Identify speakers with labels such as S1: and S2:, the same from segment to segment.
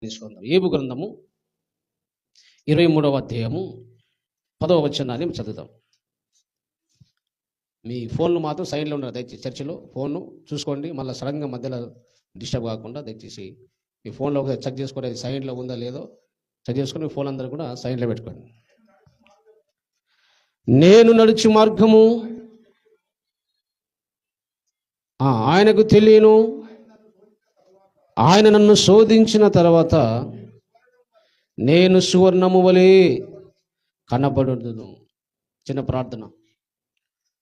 S1: తీసుకుందాం. ఏబు గ్రంథము 23వ అధ్యాయము 10వ వచనాన్ని చదువుదాం. మీ ఫోన్లు మాత్రం సైడ్లో ఉన్నారు. దయచేసి చర్చిలో ఫోన్ను చూసుకోండి. మళ్ళీ సడన్గా మధ్యలో డిస్టర్బ్ కాకుండా దయచేసి మీ ఫోన్లో ఒకసారి చెక్ చేసుకోండి, అది సైడ్లో ఉందా లేదో చెక్ చేసుకొని మీ ఫోన్ అందరూ కూడా సైడ్లో పెట్టుకోండి. నేను నడుచు మార్గము ఆయనకు తెలియను, ఆయన నన్ను శోధించిన తర్వాత నేను సువర్ణము వలె కనబడుదును. చిన్న ప్రార్థన.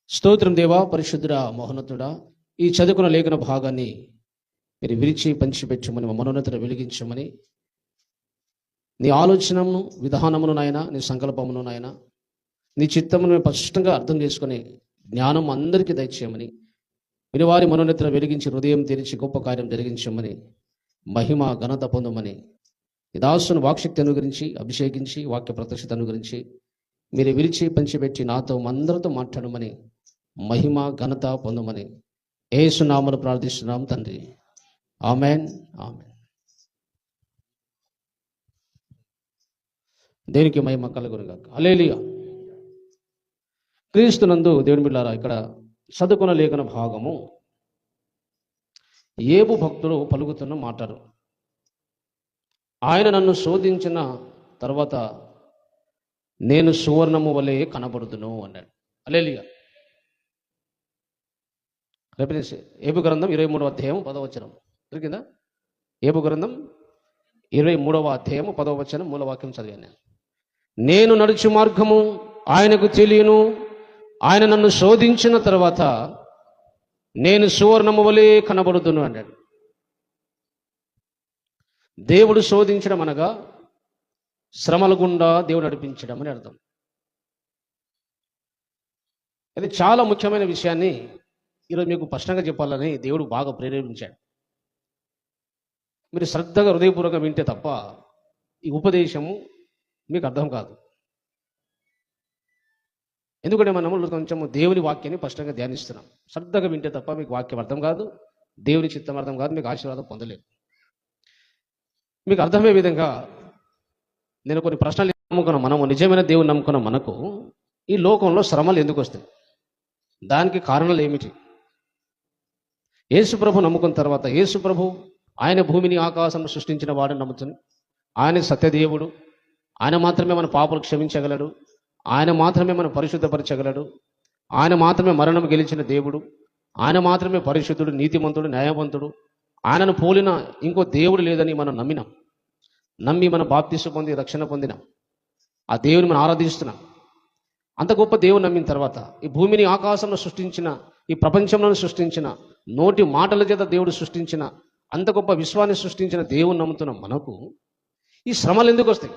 S1: స్తోత్రం దేవా, పరిశుద్ధుడా, మహోన్నతుడా, ఈ చదువుకున్న లేఖన భాగాన్ని మీరు విరిచి పంచిపెట్టమని, మనోన్నతను వెలిగించమని, నీ ఆలోచనను విధానమును నాయన, నీ సంకల్పమును నాయన, నీ చిత్తమును స్పష్టంగా అర్థం చేసుకుని జ్ఞానం అందరికీ దయచేయమని, వినివారి మనోన్నతను వెలిగించి హృదయం తెరిచి గొప్ప కార్యం జరిగించమని, మహిమ ఘనత పొందమని, ఈ దాసును వాక్శక్తి అనుగురించి అభిషేకించి వాక్య ప్రత్యక్షత అనుగురించి మీరు విరిచి పంచిపెట్టి నాతో అందరితో మాట్లాడమని, మహిమ ఘనత పొందమని యేసు నామములో ప్రార్థిస్తున్నాం తండ్రి. Amen, amen. దేనికి మహిమ కలుగును గాక. హల్లెలూయా. క్రీస్తునందు దేవుని బిడ్డలారా, ఇక్కడ చదువుకున్న లేఖన భాగము ఏబు భక్తుడు పలుకుతున్న మాటలు. ఆయన నన్ను శోధించిన తర్వాత నేను సువర్ణము వలె కనబడుదును అన్నాడు. హల్లెలూయా. ఏబు గ్రంథం 23వ అధ్యాయం 10వ వచనం దొరికిందా? ఏబు గ్రంథం 23వ అధ్యాయం 10వ వచనం మూలవాక్యం చదివాను. నేను నడుచు మార్గము ఆయనకు తెలియను, ఆయన నన్ను శోధించిన తర్వాత నేను సువర్ణము వలె కనబడుదును అన్నాడు. దేవుడు శోధించడం అనగా శ్రమల గుండా దేవుడు నడిపించడం అని అర్థం. అది చాలా ముఖ్యమైన విషయాన్ని ఈరోజు మీకు స్పష్టంగా చెప్పాలని దేవుడు బాగా ప్రేరేపించాడు. మీరు శ్రద్ధగా హృదయపూర్వకంగా వింటే తప్ప ఈ ఉపదేశము మీకు అర్థం కాదు. ఎందుకంటే మనము కొంచెం దేవుని వాక్యాన్ని స్పష్టంగా ధ్యానిస్తున్నాం. శ్రద్ధగా వింటే తప్ప మీకు వాక్యం అర్థం కాదు, దేవుని చిత్తం అర్థం కాదు, మీకు ఆశీర్వాదం పొందలేదు. మీకు అర్థమయ్యే విధంగా నేను కొన్ని ప్రశ్నలు నమ్ముకున్నాం. మనము నిజమైన దేవుని నమ్ముకున్న మనకు ఈ లోకంలో శ్రమలు ఎందుకు వస్తాయి? దానికి కారణాలు ఏమిటి? యేసు ప్రభు నమ్ముకున్న తర్వాత యేసు ప్రభు ఆయన భూమిని ఆకాశంలో సృష్టించిన వాడని నమ్ముతుంది. ఆయన సత్యదేవుడు, ఆయన మాత్రమే మన పాపలు క్షమించగలడు, ఆయన మాత్రమే మనం పరిశుద్ధపరచగలడు, ఆయన మాత్రమే మరణం గెలిచిన దేవుడు, ఆయన మాత్రమే పరిశుద్ధుడు, నీతిమంతుడు, న్యాయవంతుడు, ఆయనను పోలిన ఇంకో దేవుడు లేదని మనం నమ్మి మన బాప్తిస్సు పొంది రక్షణ పొందినాం. ఆ దేవుని మనం ఆరాధిస్తున్నాం. అంత గొప్ప దేవుని నమ్మిన తర్వాత ఈ భూమిని ఆకాశంలో సృష్టించిన, ఈ ప్రపంచంలో సృష్టించిన, నోటి మాటల చేత దేవుడు సృష్టించిన, అంత గొప్ప విశ్వాన్ని సృష్టించిన దేవుని నమ్ముతున్న మనకు ఈ శ్రమలు ఎందుకు వస్తాయి?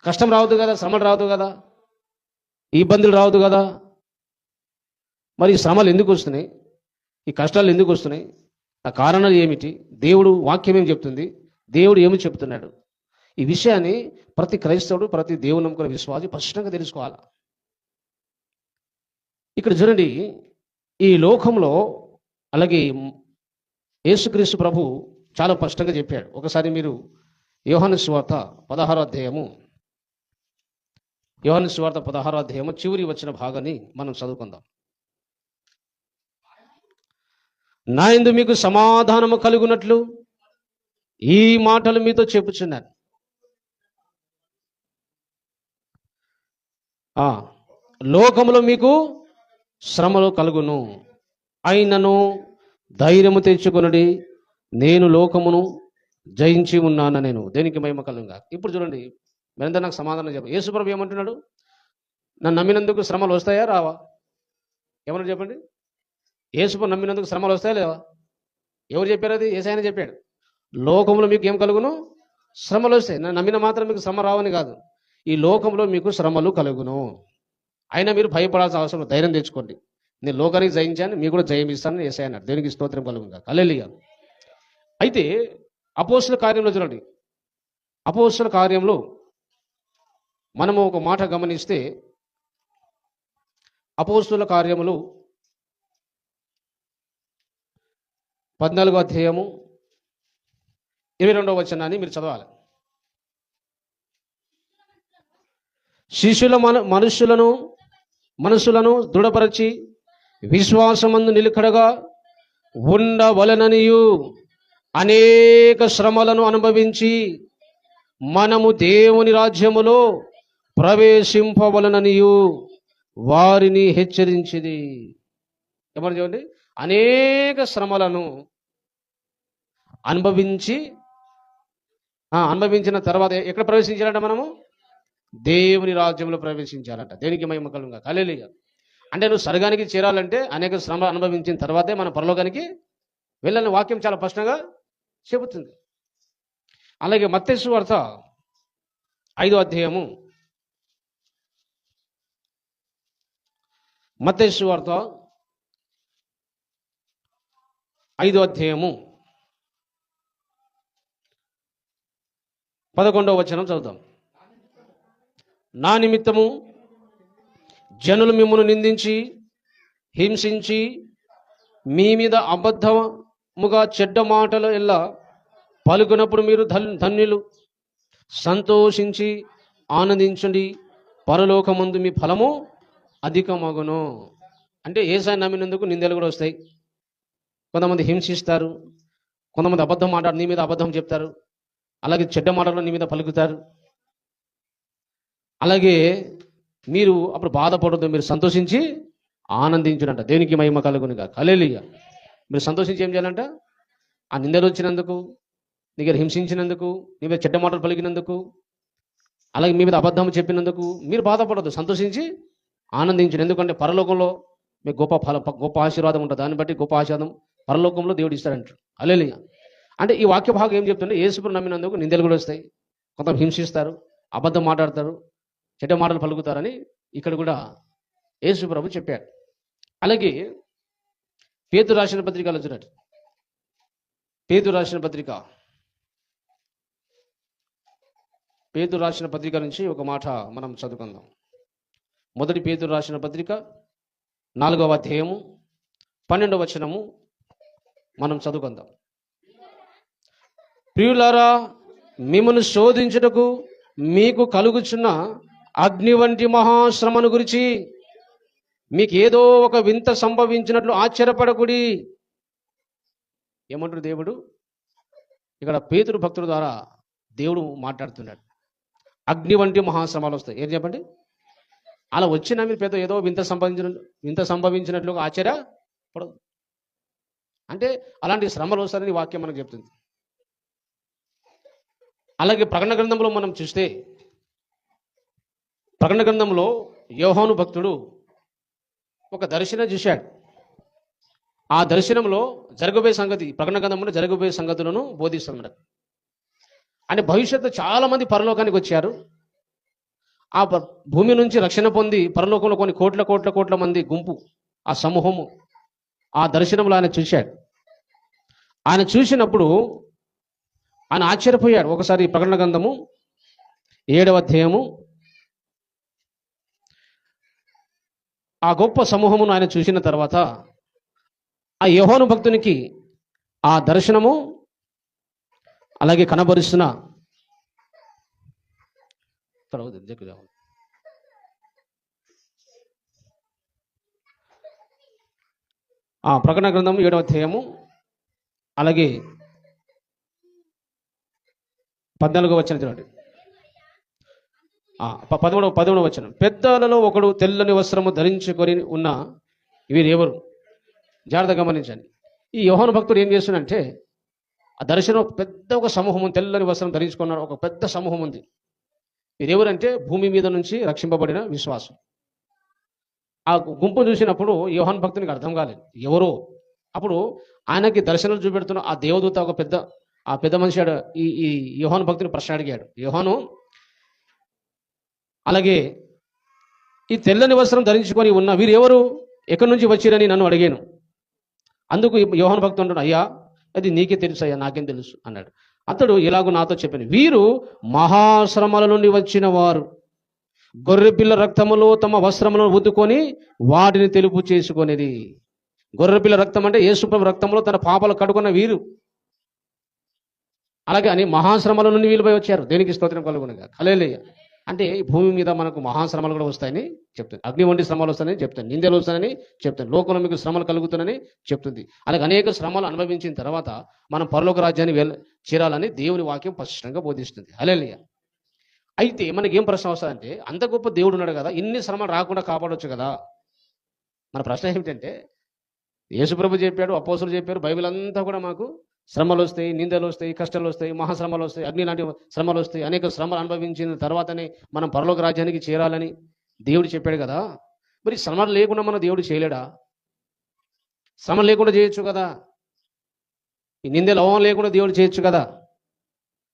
S1: కష్టం రావద్దు కదా, శ్రమలు రావద్దు కదా, ఈ ఇబ్బందులు రావద్దు కదా. మరి ఈ శ్రమలు ఎందుకు వస్తున్నాయి? ఈ కష్టాలు ఎందుకు వస్తున్నాయి? ఆ కారణాలు ఏమిటి? దేవుడు వాక్యం ఏం చెప్తుంది? దేవుడు ఏమి చెప్తున్నాడు? ఈ విషయాన్ని ప్రతి క్రైస్తవుడు, ప్రతి దేవుని నమ్ముకున్న విశ్వాసి స్పష్టంగా తెలుసుకోవాలి. ఇక్కడ చూడండి, ఈ లోకంలో అలాగే యేసుక్రీస్తు ప్రభు చాలా స్పష్టంగా చెప్పాడు. ఒకసారి మీరు యోహాను సువార్త 16వ అధ్యాయము చివరి వచ్చిన భాగాన్ని మనం చదువుకుందాం. నా యందు మీకు సమాధానము కలుగునట్లు ఈ మాటలు మీతో చెప్పుచున్నాను. లోకములో మీకు శ్రమలు కలుగును, అయినను ధైర్యము తెచ్చుకొనుడి, నేను లోకమును జయించి ఉన్నాను. నేను దేనికి మహిమ కలుగుగా. ఇప్పుడు చూడండి, మీరందరూ నాకు సమాధానం చెప్పండి. యేసుప్రభు ఏమంటున్నాడు? నన్ను నమ్మినందుకు శ్రమలు వస్తాయా రావా? ఏమన్నా చెప్పండి. యేసుప్రభు నమ్మినందుకు శ్రమలు వస్తాయా లేవా? ఎవరు చెప్పారు? అది యేసయ్యనే చెప్పాడు. లోకంలో మీకు ఏం కలుగును? శ్రమలు వస్తాయి. నన్ను నమ్మిన మాత్రం మీకు శ్రమ రావని కాదు, ఈ లోకంలో మీకు శ్రమలు కలుగును. అయినా మీరు భయపడాల్సిన అవసరం, ధైర్యం తెచ్చుకోండి. నేను లోకానికి జయించాను, మీకు కూడా జయం ఇస్తానని యేసయ్య అన్నాడు. దేవునికి స్తోత్రం కలుగుగా. హల్లెలూయా. అయితే అపోస్తల కార్యంలో చూడండి, అపోస్తల కార్యంలో మనము ఒక మాట గమనిస్తే, అపోస్తల కార్యములు 14వ అధ్యాయము 22వ వచనాన్ని మీరు చదవాలి. శిష్యుల మనసులను దృఢపరచి విశ్వాసమందు నిలకడగా ఉండవలననియు అనేక శ్రమలను అనుభవించి మనము దేవుని రాజ్యములో ప్రవేశింపవలననియు వారిని హెచ్చరించింది. ఏమని చూడండి, అనేక శ్రమలను అనుభవించిన తర్వాత ఎక్కడ ప్రవేశించాలంట? మనము దేవుని రాజ్యంలో ప్రవేశించాలంట. దేనికి మహిమ కలుగుగా. హల్లెలూయా. అంటే నువ్వు స్వర్గానికి చేరాలంటే అనేక శ్రమలు అనుభవించిన తర్వాతే మన పరలోకానికి వెళ్ళాలని వాక్యం చాలా స్పష్టంగా చెబుతుంది. అలాగే మత్తయి సువార్త 5వ అధ్యాయము, మత్తయి సువార్త 5వ అధ్యాయము 11వ వచనం చదువుతాం. నా నిమిత్తము జనులు మిమ్మును నిందించి హింసించి మీ మీద అబద్ధముగా చెడ్డ మాటలు ఎలా పలుకున్నప్పుడు మీరు ధన్యులు, సంతోషించి ఆనందించండి, పరలోకమందు మీ ఫలము అధికమగును. అంటే యేసయ్య నమ్మినందుకు నిందలు కూడా వస్తాయి. కొంతమంది హింసిస్తారు, కొంతమంది అబద్ధం మాట్లాడు నీ మీద అబద్ధం చెప్తారు, అలాగే చెడ్డ మాటలు నీ మీద పలుకుతారు. అలాగే మీరు అప్పుడు బాధపడద్దు, మీరు సంతోషించి ఆనందించునంట. దేవునికి మహిమ కలుగునుగా. హల్లెలూయా. మీరు సంతోషించి ఏం చేయాలంట? ఆ నిందలు వచ్చినందుకు, నీ దగ్గర హింసించినందుకు, నీ మీద చెడ్డ మాటలు పలికినందుకు, అలాగే మీ మీద అబద్ధం చెప్పినందుకు మీరు బాధపడద్దు, సంతోషించి ఆనందించండి. ఎందుకంటే పరలోకంలో మీకు గొప్ప ఆశీర్వాదం ఉంటుంది. దాన్ని బట్టి గొప్ప ఆశీర్వాదం పరలోకంలో దేవుడు ఇస్తాడంటారు. హల్లెలూయా. అంటే ఈ వాక్య భాగం ఏం చెప్తుంటే, యేసుప్రభువు నమ్మినందుకు నిందలు కూడా వస్తాయి, కొంత హింసిస్తారు, అబద్ధం మాట్లాడతారు, చెడ్డ మాటలు పలుకుతారని ఇక్కడ కూడా యేసుప్రభువు చెప్పాడు. అలాగే పేతురు రాసిన పత్రికలో చూడండి. పేతురు రాసిన పత్రిక నుంచి ఒక మాట మనం చదువుకుందాం. మొదటి పేతురు రాసిన పత్రిక 4వ అధ్యాయము 12వ వచనము మనం చదువుకుందాం. ప్రియులారా, మిమ్మల్ని శోధించుటకు మీకు కలుగుచున్న అగ్ని వంటి మహాశ్రమను గురించి మీకు ఏదో ఒక వింత సంభవించినట్లు ఆశ్చర్యపడకుడి. ఏమంటారు దేవుడు? ఇక్కడ పేతురు భక్తుల ద్వారా దేవుడు మాట్లాడుతున్నాడు. అగ్ని వంటి మహాశ్రమాలు వస్తాయి. ఏం చెప్పండి? అలా వచ్చిన మీరు పేద ఏదో వింత సంభవించినట్లుగా ఆశ్చర్యపడదు. అంటే అలాంటి శ్రమలు వస్తారని వాక్యం మనకు చెప్తుంది. అలాగే ప్రకటన గ్రంథంలో మనం చూస్తే, ప్రకటన గ్రంథంలో యోహాను భక్తుడు ఒక దర్శనం చూశాడు. ఆ దర్శనంలో జరగబోయే సంగతి, ప్రకటన గ్రంథంలో జరగబోయే సంగతులను బోధిస్తున్నాడు. అంటే భవిష్యత్తు చాలా మంది పరలోకానికి వచ్చారు. ఆ భూమి నుంచి రక్షణ పొంది పరలోకంలో కొన్ని కోట్ల మంది గుంపు, ఆ సమూహము ఆ దర్శనంలో ఆయన చూశాడు. ఆయన చూసినప్పుడు ఆయన ఆశ్చర్యపోయాడు. ఒకసారి ప్రకటన గ్రంథము 7వ అధ్యాయము ఆ గొప్ప సమూహమును ఆయన చూసిన తర్వాత ఆ యోహాను భక్తునికి ఆ దర్శనము అలాగే కనబరుస్తున్న ప్రకటన గ్రంథం 7వ అధ్యాయము అలాగే 14వ వచనం చూడండి. 13వ వచనం. పెద్దలలో ఒకడు తెల్లని వస్త్రము ధరించుకొని ఉన్న వీరెవరు? జాగ్రత్తగా గమనించండి. ఈ యోహాను భక్తుడు ఏం చేస్తున్నాడంటే, ఆ దర్శనం పెద్ద ఒక సమూహం, తెల్లని వస్త్రం ధరించుకున్నారు, ఒక పెద్ద సమూహం ఉంది. వీరెవరంటే భూమి మీద నుంచి రక్షింపబడిన విశ్వాసం. ఆ గుంపు చూసినప్పుడు యోహాను భక్తునికి అర్థం కాలేదు ఎవరో. అప్పుడు ఆయనకి దర్శనాలు చూపెడుతున్న ఆ దేవదూత ఒక పెద్ద మనిషి ఈ యోహాను భక్తుని ప్రశ్న అడిగాడు. యోహాను, అలాగే ఈ తెల్లని వస్త్రం ధరించుకొని ఉన్న వీరు ఎవరు, ఎక్కడి నుంచి వచ్చిరని నన్ను అడిగాను. అందుకు యోహాను భక్తుడు అంటాడు, అయ్యా అది నీకే తెలుసు అయ్యా, నాకేం తెలుసు అన్నాడు. అతడు ఇలాగూ నాతో చెప్పాను, వీరు మహాశ్రమల నుండి వచ్చిన వారు, గొర్రెపిల్ల రక్తములో తమ వస్త్రములను ఉద్దుకొని వాటిని తెలుపు చేసుకొనేది. గొర్రెపిల్ల రక్తం అంటే యేసుప్రభు రక్తంలో తన పాపాలు కడుకున్న వీరు. అలాగే అని మహాశ్రమల నుండి వీలుపై వచ్చారు. దేనికి స్తోత్రం కలుగునుగా. హల్లెలూయా. అంటే ఈ భూమి మీద మనకు మహాశ్రమలు కూడా వస్తాయని చెప్తుంది. అగ్ని వంటి శ్రమలు వస్తాయని చెప్తుంది. నిందలు వస్తాయని చెప్తుంది. లోకంలో మీకు శ్రమలు కలుగుతాయని చెప్తుంది. అలాగే అనేక శ్రమలు అనుభవించిన తర్వాత మనం పరలోక రాజ్యాన్ని చేరాలని దేవుని వాక్యం స్పష్టంగా బోధిస్తుంది. హల్లెలూయా. అయితే మనకేం ప్రశ్న వస్తుందంటే, అంత గొప్ప దేవుడు ఉన్నాడు కదా, ఇన్ని శ్రమలు రాకుండా కాపాడొచ్చు కదా. మన ప్రశ్న ఏమిటంటే, యేసుప్రభు చెప్పాడు, అపోస్తులు చెప్పారు, బైబిల్ అంతా కూడా మాకు శ్రమలు వస్తాయి, నిందలు వస్తాయి, కష్టాలు వస్తాయి, మహాశ్రమలు వస్తాయి, అగ్ని లాంటి శ్రమలు వస్తాయి, అనేక శ్రమలు అనుభవించిన తర్వాతనే మనం పరలోక రాజ్యానికి చేరాలని దేవుడు చెప్పాడు కదా. మరి శ్రమలు లేకుండా మన దేవుడు చేయలేడా? శ్రమ లేకుండా చేయొచ్చు కదా. ఈ నిందలు అవమానం లేకుండా దేవుడు చేయొచ్చు కదా.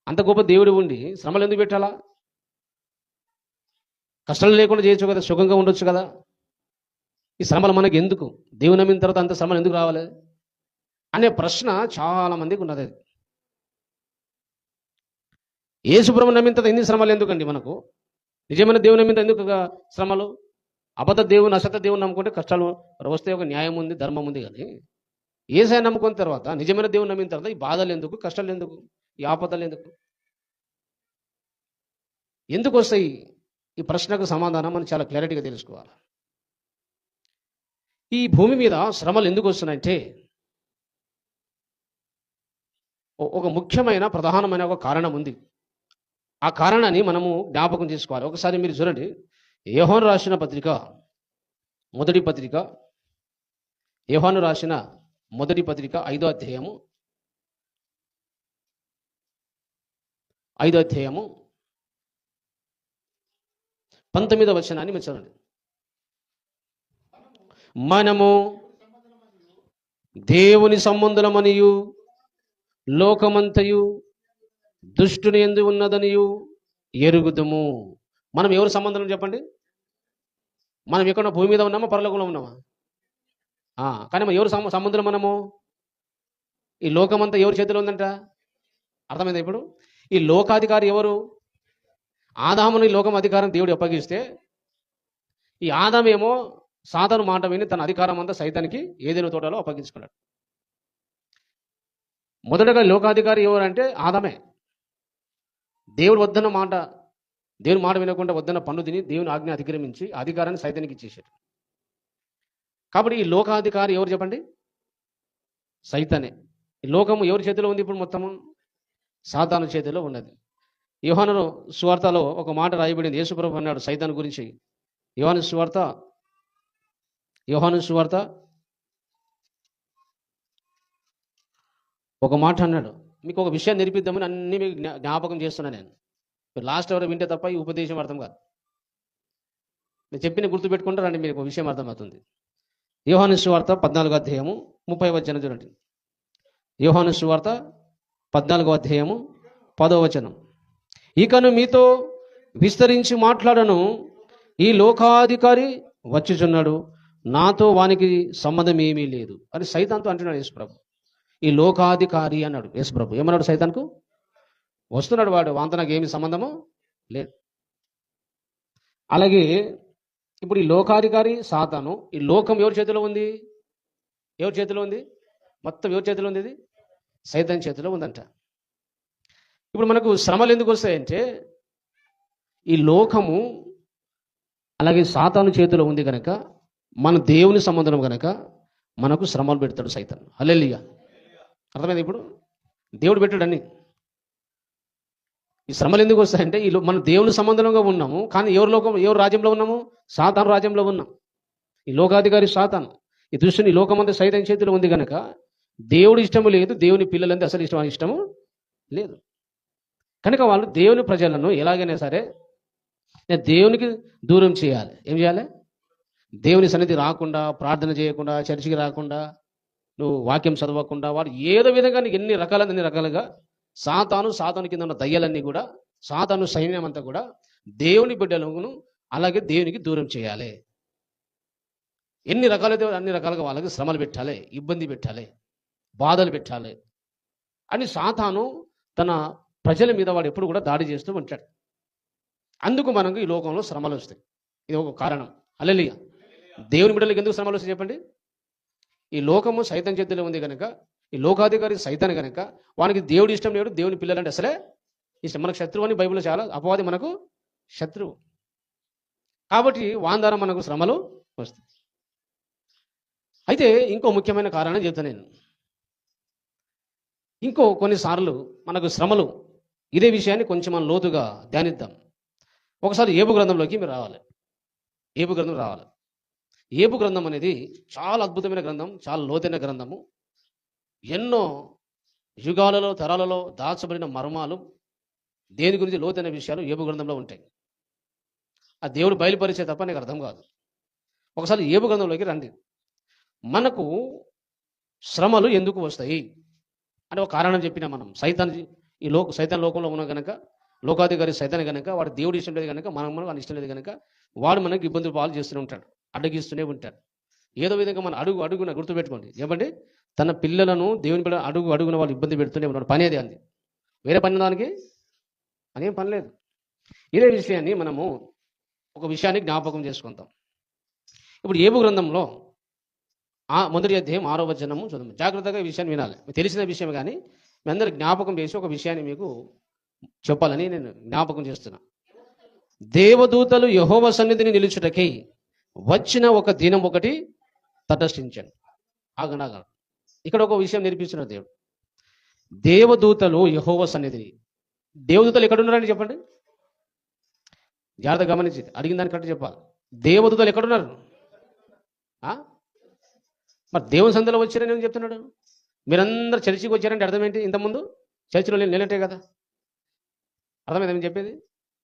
S1: అంత గొప్ప దేవుడు ఉండి శ్రమలు ఎందుకు పెట్టాలా? కష్టాలు లేకుండా చేయొచ్చు కదా, సుఖంగా ఉండొచ్చు కదా. ఈ శ్రమలు మనకి ఎందుకు? దేవుని నమ్మిన తర్వాత అంత శ్రమలు ఎందుకు రావాలి అనే ప్రశ్న చాలా మందికి ఉన్నది. యేసుప్రభువు నమ్మిన తర్వాత ఎన్ని శ్రమలు ఎందుకండి మనకు? నిజమైన దేవుని నమ్మిన ఎందుకు శ్రమలు? అబద్ధ దేవుని అసత దేవుని నమ్ముకుంటే కష్టాలు వస్తే ఒక న్యాయం ఉంది, ధర్మం ఉంది. కానీ యేసయ్య నమ్ముకున్న తర్వాత, నిజమైన దేవుని నమ్మిన తర్వాత ఈ బాధలు ఎందుకు, కష్టాలు ఎందుకు, ఈ ఆపదలు ఎందుకు, ఎందుకు వస్తాయి? ఈ ప్రశ్నకు సమాధానం మనం చాలా క్లారిటీగా తెలుసుకోవాలి. ఈ భూమి మీద శ్రమలు ఎందుకు వస్తున్నాయంటే ఒక ముఖ్యమైన ప్రధానమైన ఒక కారణం ఉంది. ఆ కారణాన్ని మనము జ్ఞాపకం చేసుకోవాలి. ఒకసారి మీరు చూడండి, యోహాను రాసిన పత్రిక మొదటి పత్రిక, యోహాను రాసిన మొదటి పత్రిక 5వ అధ్యాయము 19వ వచనాన్ని మీరు చూడండి. మనము దేవుని సంబంధులమనియు లోకమంతయు దుష్టుని యందు ఉన్నదనియు ఎరుగుదుము. మనం ఎవరు సంబంధం చెప్పండి? మనం ఎక్కడ భూమి మీద ఉన్నామా, పరలోకంలో ఉన్నామా? కానీ మనం ఎవరు సంబంధులు? మనము ఈ లోకమంతా ఎవరి చేతిలో ఉందంట? అర్థమైందా ఇప్పుడు? ఈ లోకాధికారి ఎవరు? ఆదాముని లోకం అధికారం దేవుడు అప్పగిస్తే, ఈ ఆదామేమో సాతాను మాట విని తన అధికారం అంతా సైతానికి ఏదైనా తోటలో అప్పగించుకున్నాడు. మొదటగా లోకాధికారి ఎవరంటే ఆదామే. దేవుడు వద్దన్న మాట, దేవుని మాట వినకుండా వద్దన్న పన్ను తిని దేవుని ఆజ్ఞ అతిక్రమించి అధికారాన్ని సైతానికి ఇచ్చేశాడు. కాబట్టి ఈ లోకాధికారి ఎవరు చెప్పండి? సైతానే. ఈ లోకము ఎవరి చేతిలో ఉంది ఇప్పుడు? మొత్తము సాతాను చేతిలో ఉన్నది. యోహాను సువార్తలో ఒక మాట రాయబడింది. యేసుప్రభు అన్నాడు సైతాను గురించి. యోహాను సువార్త ఒక మాట అన్నాడు. మీకు ఒక విషయం నేర్పిద్దామని అన్ని మీకు జ్ఞాపకం చేస్తున్నా నేను. మీరు లాస్ట్ ఎవరు వింటే తప్ప ఈ ఉపదేశం అర్థం కాదు. నేను చెప్పిన గుర్తుపెట్టుకుంటే రండి, మీకు ఒక విషయం అర్థమవుతుంది. యోహాను సువార్త 14వ అధ్యాయము 30వ వచనం చూడండి. యోహాను సువార్త 14వ అధ్యాయము 10వ వచనం. ఇకను మీతో విస్తరించి మాట్లాడను, ఈ లోకాధికారి వచ్చుచున్నాడు, నాతో వానికి సంబంధం ఏమీ లేదు అని సైతాన్తో అంటున్నాడు యేసుప్రభు. ఈ లోకాధికారి అన్నాడు యేసుప్రభు. ఏమన్నాడు? సైతాన్కు వస్తున్నాడు వాడు, వాంతో నాకు ఏమి సంబంధము లేదు. అలాగే ఇప్పుడు ఈ లోకాధికారి సాతాను, ఈ లోకం ఎవరి చేతిలో ఉంది? ఎవరి చేతిలో ఉంది? మొత్తం ఎవరి చేతిలో ఉంది? ఇది సైతాన్ చేతిలో ఉందంట. ఇప్పుడు మనకు శ్రమలు ఎందుకు వస్తాయంటే, ఈ లోకము అలాగే సాతాను చేతిలో ఉంది కనుక, మన దేవుని సంబంధం కనుక మనకు శ్రమలు పెడతాడు సైతాన్. హల్లెలూయా. అర్థమైంది ఇప్పుడు? దేవుడు పెట్టాడని. ఈ శ్రమలు ఎందుకు వస్తాయంటే, మన దేవుని సంబంధంగా ఉన్నాము, కానీ ఎవరు రాజ్యంలో ఉన్నాము? సాతాను రాజ్యంలో ఉన్నాం. ఈ లోకాధికారి సాతాను. ఈ దృష్టిని లోకమంతా సైతాన్ చేతిలో ఉంది కనుక దేవుడి ఇష్టము లేదు, దేవుని పిల్లలంతా అసలు ఇష్టము లేదు. కనుక వాళ్ళు దేవుని ప్రజలను ఎలాగైనా సరే దేవునికి దూరం చేయాలి. ఏం చేయాలి? దేవుని సన్నిధి రాకుండా, ప్రార్థన చేయకుండా, చర్చికి రాకుండా, నువ్వు వాక్యం చదవకుండా, వాడు ఏదో విధంగా నీకు ఎన్ని రకాలుగా సాతాను కింద ఉన్న దయ్యాలన్నీ కూడా, సాతాను సైన్యం అంతా కూడా దేవుని బిడ్డలను అలాగే దేవునికి దూరం చేయాలి. ఎన్ని రకాలైతే అన్ని రకాలుగా వాళ్ళకి శ్రమలు పెట్టాలి, ఇబ్బంది పెట్టాలి, బాధలు పెట్టాలి అని సాతాను తన ప్రజల మీద వాడు ఎప్పుడు కూడా దాడి చేస్తూ ఉంటాడు. అందుకు మనకు ఈ లోకంలో శ్రమలు వస్తాయి. ఇది ఒక కారణం. హల్లెలూయా. దేవుని బిడ్డలకు ఎందుకు శ్రమలు వస్తాయి చెప్పండి? ఈ లోకము సైతాన్ చేతిలో ఉంది కనుక ఈ లోకాధికారి సైతాన్ కనుక వానికి దేవుడు ఇష్టం లేడు, దేవుని పిల్లలంటే అసలే ఇష్టం. మనకు శత్రువు అని బైబిల్లో చాలా, అపవాది మనకు శత్రువు. కాబట్టి వాని ద్వారా మనకు శ్రమలు వస్తాయి. అయితే ఇంకో ముఖ్యమైన కారణం చెప్తాను నేను. ఇంకో కొన్నిసార్లు మనకు శ్రమలు, ఇదే విషయాన్ని కొంచెం మనం లోతుగా ధ్యానిద్దాం. ఒకసారి ఏబు గ్రంథంలోకి మీరు రావాలి. ఏబు గ్రంథం రావాలి. ఏబు గ్రంథం అనేది చాలా అద్భుతమైన గ్రంథం, చాలా లోతైన గ్రంథము. ఎన్నో యుగాలలో తరాలలో దాచబడిన మర్మాలు, దేని గురించి లోతైన విషయాలు ఏబు గ్రంథంలో ఉంటాయి. ఆ దేవుడు బయలుపరిచే తప్ప నీకు అర్థం కాదు. ఒకసారి ఏబు గ్రంథంలోకి రండి. మనకు శ్రమలు ఎందుకు వస్తాయి అని ఒక కారణం చెప్పినా మనం. సైతాన్ లోకంలో ఉన్న కనుక, లోకాధికారి సైతాన్ కనుక, వాడు దేవుడు ఇష్టం లేదు కనుక, మనకు ఇష్టం లేదు కనుక వాడు మనకు ఇబ్బందులు పాలు చేస్తూనే ఉంటాడు, అడ్డగిస్తూనే ఉంటాడు. ఏదో విధంగా మనం అడుగున గుర్తుపెట్టుకోండి. ఏమంటే తన పిల్లలను, దేవుని పిల్లలు అడుగున వాళ్ళు ఇబ్బంది పెడుతూనే ఉన్నాడు. పని అది అంది, వేరే పని దానికి అదేం పని లేదు. ఇదే విషయాన్ని మనము ఒక విషయాన్ని జ్ఞాపకం చేసుకుంటాం. ఇప్పుడు ఏబు గ్రంథంలో మొదటి అధ్యాయం 6వ వచనము చూద్దాం. జాగ్రత్తగా ఈ విషయాన్ని వినాలి. మీకు తెలిసిన విషయం కానీ మీ అందరు జ్ఞాపకం చేసి ఒక విషయాన్ని మీకు చెప్పాలని నేను జ్ఞాపకం చేస్తున్నా. దేవదూతలు యెహోవా సన్నిధిని నిలుచుటకై వచ్చిన ఒక దినం ఒకటి తటస్థించాను. ఆగనాగా ఇక్కడ ఒక విషయం నేర్పిస్తున్నారు దేవుడు. దేవదూతలు యెహోవా సన్నిధిని, దేవదూతలు ఎక్కడున్నారని చెప్పండి. జాగ్రత్త గమనించి అడిగిన దాన్ని కరెక్ట్ చెప్పాలి. దేవదూతలు ఎక్కడున్నారు? మరి దేవుని సందులో వచ్చారని ఏం చెప్తున్నాడు? మీరందరూ చర్చికి వచ్చారంటే అర్థం ఏంటి? ఇంతకుముందు చర్చిలో నిలటే కదా, అర్థమైంది చెప్పేది.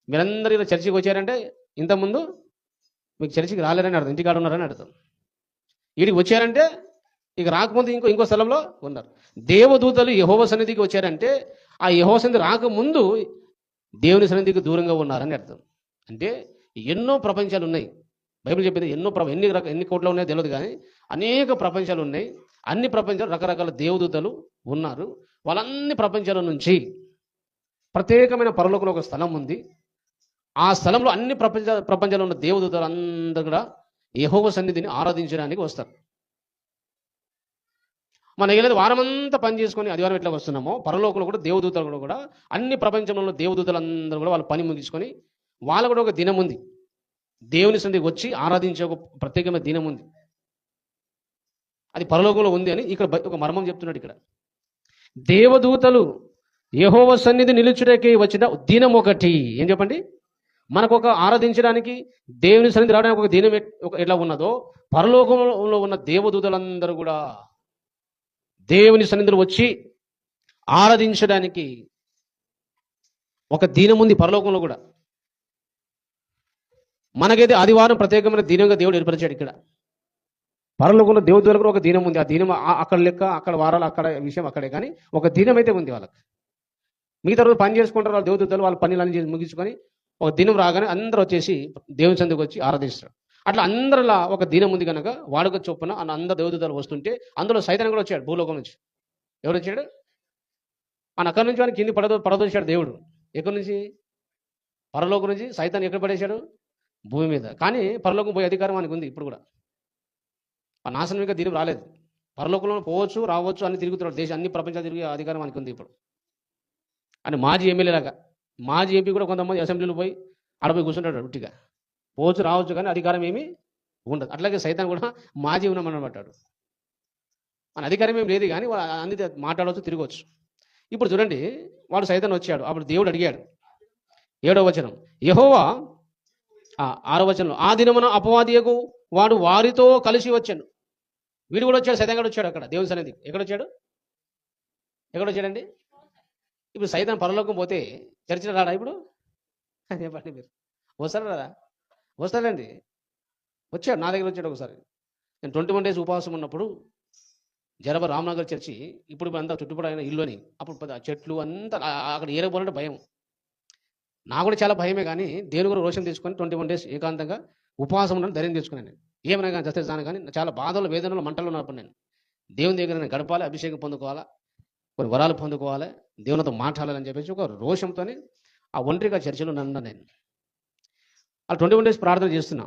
S1: మీరందరూ ఇలా చర్చికి వచ్చారంటే ఇంతకుముందు మీకు చర్చికి రాలేరని అర్థం, ఇంటికాడ ఉన్నారని అర్థం. వీడికి వచ్చారంటే ఇక రాకముందు ఇంకో స్థలంలో ఉన్నారు. దేవదూతలు యెహోవా సన్నిధికి వచ్చారంటే ఆ యెహోవా సన్నిధి రాకముందు దేవుని సన్నిధికి దూరంగా ఉన్నారని అర్థం. అంటే ఎన్నో ప్రపంచాలు ఉన్నాయి. బైబిల్ చెప్పేది ఎన్ని కోట్లు ఉన్నాయో తెలియదు, కానీ అనేక ప్రపంచాలు ఉన్నాయి. అన్ని ప్రపంచాలు రకరకాల దేవదూతలు ఉన్నారు. వాళ్ళన్ని ప్రపంచాల నుంచి ప్రత్యేకమైన పరలోకంలో ఒక స్థలం ఉంది. ఆ స్థలంలో అన్ని ప్రపంచంలో ఉన్న దేవదూతలు అందరూ కూడా యెహోవా సన్నిధిని ఆరాధించడానికి వస్తారు. మన ఏదైతే వారమంతా పని చేసుకొని ఆదివారం ఎట్లా వస్తున్నామో, పరలోకంలో కూడా దేవదూతలు కూడా అన్ని ప్రపంచంలో దేవదూతలు అందరూ కూడా వాళ్ళ పని ముగించుకొని వాళ్ళకు కూడా ఒక దినం ఉంది. దేవుని సన్నిధికి వచ్చి ఆరాధించే ఒక ప్రత్యేకమైన దినం ఉంది. అది పరలోకంలో ఉంది అని ఇక్కడ ఒక మర్మం చెప్తున్నాడు. ఇక్కడ దేవదూతలు యెహోవా సన్నిధి నిలుచుటకై వచ్చిన దినం ఒకటి. ఏం చెప్పండి? మనకు ఒక ఆరాధించడానికి దేవుని సన్నిధి రావడానికి ఒక దినం ఎట్లా ఉన్నదో, పరలోకంలో ఉన్న దేవదూతలందరూ కూడా దేవుని సన్నిధిలో వచ్చి ఆరాధించడానికి ఒక దినం ఉంది పరలోకంలో కూడా. మనకైతే ఆదివారం ప్రత్యేకమైన దినంగా దేవుడు ఏర్పరిచాడు. ఇక్కడ పరలోకంలో దేవదూతలకు కూడా ఒక దినం ఉంది. ఆ దినం అక్కడ లెక్క, అక్కడ వారాలు, అక్కడ విషయం అక్కడే, కానీ ఒక దినం అయితే ఉంది వాళ్ళకి. మిగతా రోజు పని చేసుకుంటారు వాళ్ళ దేవదూతలు, వాళ్ళ పనులన్నీ ముగించుకొని ఒక దినం రాగానే అందరూ వచ్చేసి దేవుని సన్నిధికి వచ్చి ఆరాధిస్తారు. అట్లా అందరిలా ఒక దినం ఉంది కనుక వాడుక చొప్పున అందరు దేవదూతలు వస్తుంటే అందులో సైతాన్ కూడా వచ్చాడు భూలోకం నుంచి. ఎవరు వచ్చాడు? అక్కడి నుంచి వానికి కింది పడదోశాడు దేవుడు. ఎక్కడి నుంచి? పరలోకం నుంచి. సైతాన్ ఎక్కడ పడేశాడు? భూమి మీద. కానీ పరలోకం పోయే అధికారం మనకు ఉంది ఇప్పుడు కూడా. ఆ నాశనం ఇంకా దినం రాలేదు. పరలోకంలో పోవచ్చు, రావచ్చు, అన్ని తిరుగుతున్నాడు. అన్ని ప్రపంచాలు తిరిగే అధికారం మనకు ఉంది ఇప్పుడు. అని మాజీ ఎమ్మెల్యేలాగా, మాజీ ఎంపీ కూడా కొంతమంది అసెంబ్లీలో పోయి ఆడపోయి కూర్చుంటాడు ఉట్టిగా. పోవచ్చు, రావచ్చు, కానీ అధికారం ఏమీ ఉండదు. అట్లాగే సైతాన్ కూడా మాజీ ఉన్నామన్నమాటాడు. మన అధికారం ఏం లేదు, కానీ అన్ని మాట్లాడవచ్చు, తిరగవచ్చు. ఇప్పుడు చూడండి, వాడు సైతాన్ వచ్చాడు. అప్పుడు దేవుడు అడిగాడు. 7వ వచనం, యెహోవా 6వ వచనంలో, ఆ దినమున అపవాదియకు వాడు వారితో కలిసి వచ్చాడు. వీడు కూడా వచ్చాడు, సైతాన్ కూడా వచ్చాడు అక్కడ దేవుని సన్నిధికి. ఎక్కడొచ్చాడండి? ఇప్పుడు సైతాన్ పరలోకం పోతే చర్చిలో రాడా ఇప్పుడు? చెప్పండి మీరు. వస్తారా రాదా? వస్తాడండి. వచ్చాడు, నా దగ్గర వచ్చాడు ఒకసారి. నేను 21 days ఉపవాసం ఉన్నప్పుడు జరబ రామ్నగర్ చర్చి, ఇప్పుడు అంతా చుట్టుపక్కల అయిన ఇల్లు అని, అప్పుడు చెట్లు అంతా అక్కడ ఏరబోలంటే భయం. నాకు కూడా చాలా భయమే, కానీ దేవుని కూడా రోషం తీసుకొని 21 days ఏకాంతంగా ఉపవాసం ఉండని ధైర్యం తీసుకున్నాను. నేను ఏమైనా కానీ జస్తే జాను, కానీ చాలా బాధలు, వేదనలు, మంటలు ఉన్నప్పుడు నేను దేవుని దగ్గర నేను గడపాలి, అభిషేకం పొందుకోవాలా, కొన్ని వరాలు పొందుకోవాలి, దేవునితో మాట్లాడాలని చెప్పేసి ఒక రోషంతో ఆ ఒంటరిగా చర్చలో నన్ను నేను ఆ 21 days ప్రార్థన చేస్తున్నా.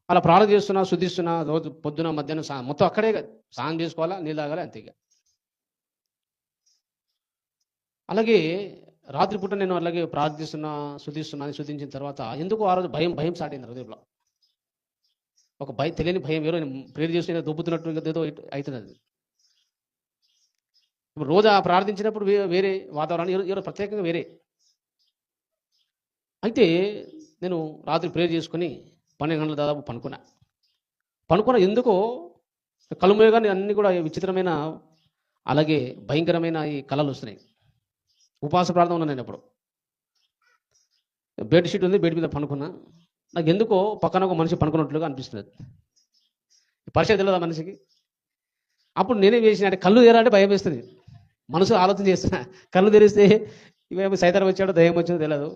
S1: అలా ప్రార్థన చేస్తున్నా, శుద్ధిస్తున్నా, రోజు పొద్దున మధ్యాహ్నం మొత్తం అక్కడే స్నానం చేసుకోవాలా, నీళ్ళు తాగాలి, అంతే ఇక. అలాగే రాత్రిపూట నేను అలాగే ప్రార్థిస్తున్నా, శుద్ధిస్తున్నా, శుద్ధించిన తర్వాత ఎందుకు ఆ రోజు భయం భయం స్టార్ట్ అయింది హృదయంలో. ఒక భయం, తెలియని భయం, ఎవరో ప్రేర్ చేస్తే దొబ్బుతున్నట్టు ఏదో అవుతుంది అది. ఇప్పుడు రోజు ప్రార్థించినప్పుడు వేరే వాతావరణం, ఎవరో ప్రత్యేకంగా వేరే. అయితే నేను రాత్రి ప్రేర్ చేసుకుని 12 గంటల దాదాపు పనుకున్నా. ఎందుకో కళ్ళు మూయగానే అన్నీ కూడా విచిత్రమైన, అలాగే భయంకరమైన ఈ కళలు వస్తున్నాయి. ఉపవాస ప్రార్థన ఉన్నాను నేను అప్పుడు. బెడ్షీట్ ఉంది, బెడ్ మీద పనుకున్నా. నాకు ఎందుకో పక్కన ఒక మనిషి పనుకున్నట్లుగా అనిపిస్తుంది. పరిచయం తెలియదా మనిషికి. అప్పుడు నేనేం చేసిన అంటే కళ్ళు తెరాలంటే భయం వేస్తుంది. మనసు ఆలోచన చేస్తున్నా, కళ్ళు తెరిస్తే ఇవేమో సైతాన్ వచ్చాడో దయ్యం వచ్చాడో తెలియదు.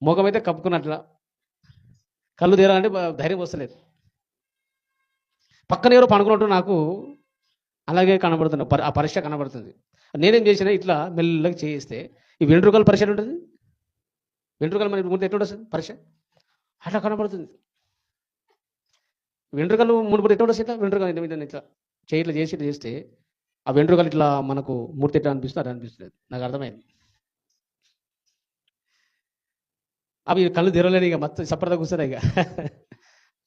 S1: ముఖం అయితే కప్పుకున్నట్లా, కళ్ళు తెరాలంటే ధైర్యం వస్తలేదు. పక్కన ఎవరో పనుకున్నట్టు నాకు అలాగే కనబడుతుంది, ఆ పరీక్ష కనబడుతుంది. నేనేం చేసినా ఇట్లా మెల్లగా చేయిస్తే ఈ వెంట్రుకల పరీక్ష ఉంటుంది. వెంట్రుకలు మన ముందు ఎట్లా ఉంటుంది పరీక్ష, అట్లా కనబడుతుంది. వెంట్రుకలు మునుపటి ఎట్లా ఉంటుంది, ఇట్లా వెంట్రుకలు ఇట్లా ఇట్లా చేస్తే ఆ వెంట్రుకలు ఇట్లా మనకు మూర్తి ఎట్లా అనిపిస్తుంది అది అనిపిస్తుంది. నాకు అర్థమైంది. అవి కళ్ళు తెరవలేని, ఇక మొత్తం సపరదా కూర్చున్నాయి. ఇక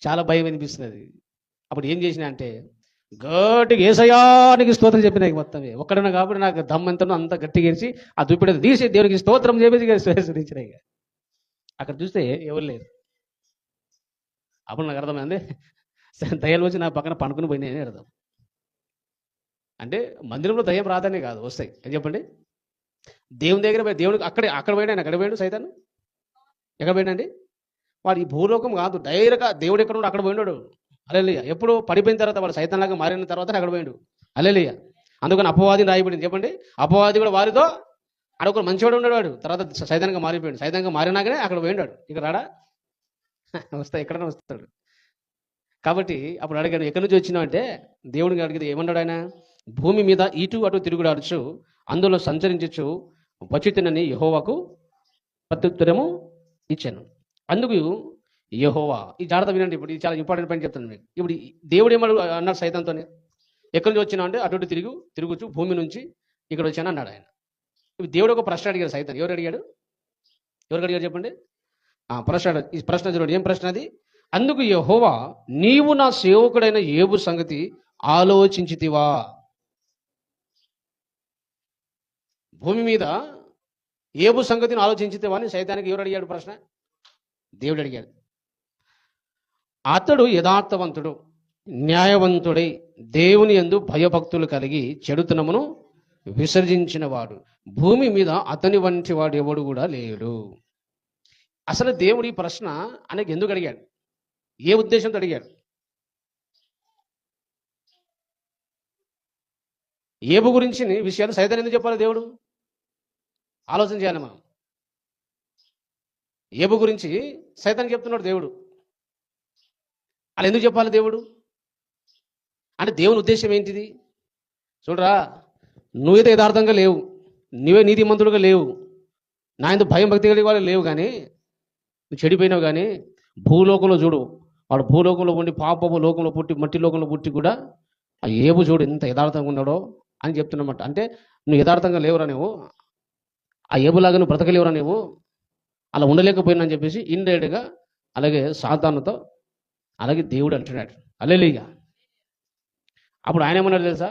S1: చాలా భయం అనిపిస్తుంది. అప్పుడు ఏం చేసినా అంటే గట్టిగా ఏసయానికి స్తోత్రం చెప్పినాయి మొత్తమే. ఒక్కడన్నా కాబట్టి నాకు దమ్మంతను అంత గట్టిగా ఏరిచి ఆ చూపెడేది తీసి దేవునికి స్తోత్రం చెప్పేసి ఇక అక్కడ చూస్తే ఎవరు లేరు. అప్పుడు నాకు అర్థమైంది, దయ్యాలు వచ్చి నా పక్కన పనుకుని పోయినాయని అర్థం. అంటే మందిరంలో దయ్యం రాదనే కాదు, వస్తాయి. ఏం చెప్పండి, దేవుని దగ్గర పోయి దేవుడికి అక్కడ పోయినా ఎక్కడ పోయాడు సైతాను, ఎక్కడ పోయినండి వాడు. ఈ భూలోకం కాదు, డైరెక్ట్గా దేవుడు ఎక్కడ ఉన్నాడు అక్కడ పోయినాడు. హల్లెలూయా. ఎప్పుడు పడిపోయిన తర్వాత వాడు సైతాన్లాగా మారిన తర్వాత అక్కడ పోయాడు. హల్లెలూయా. అందుకని అపవాదిని రాయబడింది. చెప్పండి, అపవాది కూడా వారితో అడొకరు మంచివాడు ఉన్నాడు, వాడు తర్వాత సైతాన్గా మారిపోయాడు. సైతాన్గా మారినాకనే అక్కడ పోయినాడు. ఇక రాడా, వస్తా ఎక్కడైనా వస్తాడు. కాబట్టి అప్పుడు అడిగాడు, ఎక్కడి నుంచి వచ్చినావు అంటే దేవుడికి అడిగితే ఏమన్నాడు ఆయన, భూమి మీద ఇటు అటు తిరుగుడాడుచు అందులో సంచరించచ్చు వచ్చితినని యెహోవాకు ప్రత్యుత్తరము ఇచ్చాను. అందుకు యెహోవా, ఈ జాగ్రత్త వినండి, ఇప్పుడు ఇది చాలా ఇంపార్టెంట్ పాయింట్ చెప్తాను మీకు. ఇప్పుడు దేవుడు అన్నాడు సైతాన్తోనే, ఎక్కడి నుంచి వచ్చినా అంటే అటు తిరుగుచు భూమి నుంచి ఇక్కడ వచ్చాను అన్నాడు ఆయన. ఇప్పుడు దేవుడు ఒక ప్రశ్న అడిగాడు సైతాన్. ఎవరు అడిగాడు చెప్పండి. ఈ ప్రశ్న చూడండి, ఏం ప్రశ్న అది. అందుకు యెహోవా, నీవు నా సేవకుడైన యోబు సంగతి ఆలోచించితివా. భూమి మీద యోబు సంగతిని ఆలోచించితివా అని సైతానికి ఎవరు అడిగాడు ప్రశ్న? దేవుడు అడిగాడు. అతడు యథార్థవంతుడు, న్యాయవంతుడై దేవుని యందు భయభక్తులు కలిగి చెడుతనమును విసర్జించిన వాడు, భూమి మీద అతని వంటి వాడు ఎవడు కూడా లేడు. అసలు దేవుడు ఈ ప్రశ్న ఆయనకి ఎందుకు అడిగాడు, ఏ ఉద్దేశంతో అడిగాడు? యోబు గురించి విషయాలు సైతాన్ ఎందుకు చెప్పాలి దేవుడు? ఆలోచన చేయాలి మనం. యోబు గురించి సైతాన్ చెప్తున్నాడు దేవుడు, అలా ఎందుకు చెప్పాలి దేవుడు అంటే? దేవుని ఉద్దేశం ఏంటిది చూడరా, నువ్వైతే యథార్థంగా లేవు, నువ్వే నీతిమంతుడుగా లేవు, నా ఎందుకు భయం భక్తి కలిగి వాళ్ళు లేవు, కానీ నువ్వు చెడిపోయినావు. కానీ భూలోకంలో చూడు, వాడు భూలోకంలో ఉండి పాపము లోకంలో పుట్టి మట్టి లోకంలో పుట్టి కూడా ఆ యోబు చూడు ఎంత యథార్థంగా ఉన్నాడో అని చెప్తున్నమాట. అంటే నువ్వు యథార్థంగా లేవురా, నువ్వు ఆ యోబులాగా నువ్వు బ్రతకలేవురా, నువ్వు అలా ఉండలేకపోయినా అని చెప్పేసి ఇండైరెక్ట్గా అలాగే సాతానుతో అలాగే దేవుడు అంటున్నాడు. హల్లెలూయా. అప్పుడు ఆయన ఏమన్నాడు తెలుసా,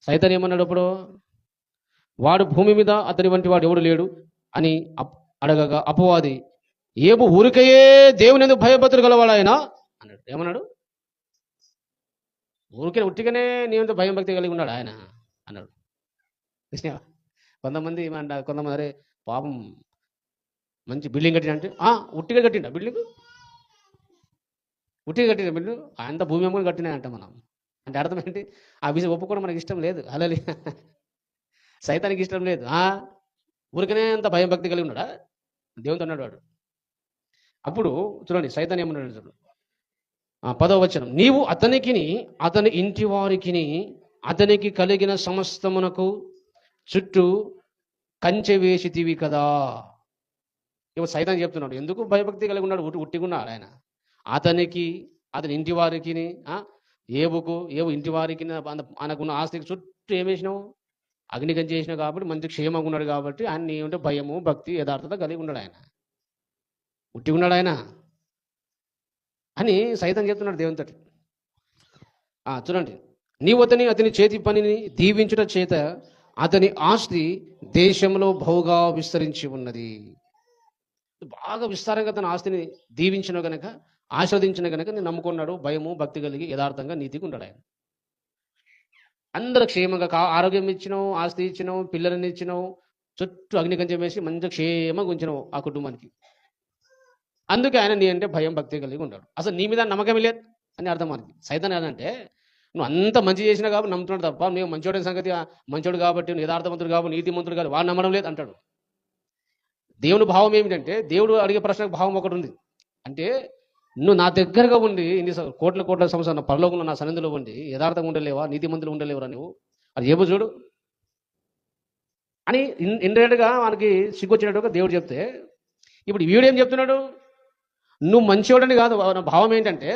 S1: సైతాన్ ఏమన్నాడు అప్పుడు, వాడు భూమి మీద అతని వంటి వాడు ఎవడు లేడు అని అడగగా అపవాది, యోబు ఊరికయే దేవుని ఎందుకు భయభక్తులు గలవాడు ఆయన అన్నాడు. ఏమన్నాడు? ఊరికే ఉట్టిగానే నీ ఎంత భయం భక్తి కలిగి ఉన్నాడు ఆయన అన్నాడు. కొంతమంది అరే పాపం మంచి బిల్డింగ్ కట్టిన అంటే ఉట్టిగా కట్టిండా బిల్డింగ్, ఉట్టిగా కట్టిన బిల్డింగ్, అంత భూమి అమ్ముని కట్టినాయంట మనం. అంటే అర్థం ఏంటి? ఆ విషయం ఒప్పుకోవడం మనకి ఇష్టం లేదు. హల్లెలూయా. సైతానికి ఇష్టం లేదు. ఊరికనే అంత భయం భక్తి కలిగి ఉన్నాడా? దేవునితో అన్నాడు వాడు. అప్పుడు చూడండి సైతాన్ ఏమన్నాడు చూడు, 10వ వచనం, నీవు అతనికిని అతని ఇంటి వారికిని అతనికి కలిగిన సమస్తమునకు చుట్టూ కంచె వేసితివి కదా. ఇప్పుడు సైతాన్ చెప్తున్నాడు, ఎందుకు భయభక్తి కలిగి ఉన్నాడు, ఉట్టిగున్నాడు ఆయన. అతనికి, అతని ఇంటి వారికి, ఏవు ఇంటి వారికి ఆయనకున్న ఆస్తికి చుట్టూ ఏం వేసినావు? అగ్నికం చేసినావు కాబట్టి మంచి క్షేమంగా ఉన్నాడు కాబట్టి ఆయన ఏమంటే భయము, భక్తి, యథార్థత కలిగి ఉన్నాడు ఆయన. ఉట్టి ఉన్నాడు ఆయన అని సైతం చెప్తున్నాడు దేవునితో. చూడండి, నీవు అతని చేతి పనిని దీవించుట చేత అతని ఆస్తి దేశంలో బహుగా విస్తరించి ఉన్నది. బాగా విస్తారంగా తన ఆస్తిని దీవించిన గనక, ఆస్వాదించిన గనక నేను నమ్ముకున్నాడు, భయము, భక్తి కలిగి యథార్థంగా నీతిగా ఉన్నాడు ఆయన. అందరూ క్షేమంగా ఆరోగ్యం ఇచ్చినావు, ఆస్తి ఇచ్చినావు, పిల్లలని ఇచ్చినావు, చుట్టూ అగ్నికంచం వేసి మంచిగా క్షేమంగా ఉంచినావు ఆ కుటుంబానికి. అందుకే ఆయన నీ అంటే భయం, భక్తి కలిగి ఉన్నాడు. అసలు నీ మీద నమ్మకం లేదు అని అర్థం. మనకి సైతాన్ ఏదంటే, నువ్వు అంత మంచి చేసినా కాబట్టి నమ్ముతున్నాడు తప్ప, నువ్వు మంచోడి సంగతి, మంచోడు కాబట్టి, నువ్వు యథార్థవంతుడు కాబట్టి, నీతిమంతుడు కాబట్టి వాడు నమ్మడం లేదు అంటాడు. దేవుని భావం ఏమిటంటే, దేవుడు అడిగే ప్రశ్నకు భావం ఒకటి ఉంది. అంటే నువ్వు నా దగ్గరగా ఉండి ఇన్ని కోట్ల సంవత్సరాలు పరలోకంలో నా సన్నిధిలో ఉండి యథార్థంగా ఉండలేవా, నీతిమంతులు ఉండలేవరా నువ్వు? అది ఏమో చూడు అని ఇండైరెక్ట్గా మనకి సిగ్గొచ్చినట్టుగా దేవుడు చెప్తే, ఇప్పుడు వీడేం చెప్తున్నాడు? నువ్వు మంచివాడని కాదు, భావం ఏంటంటే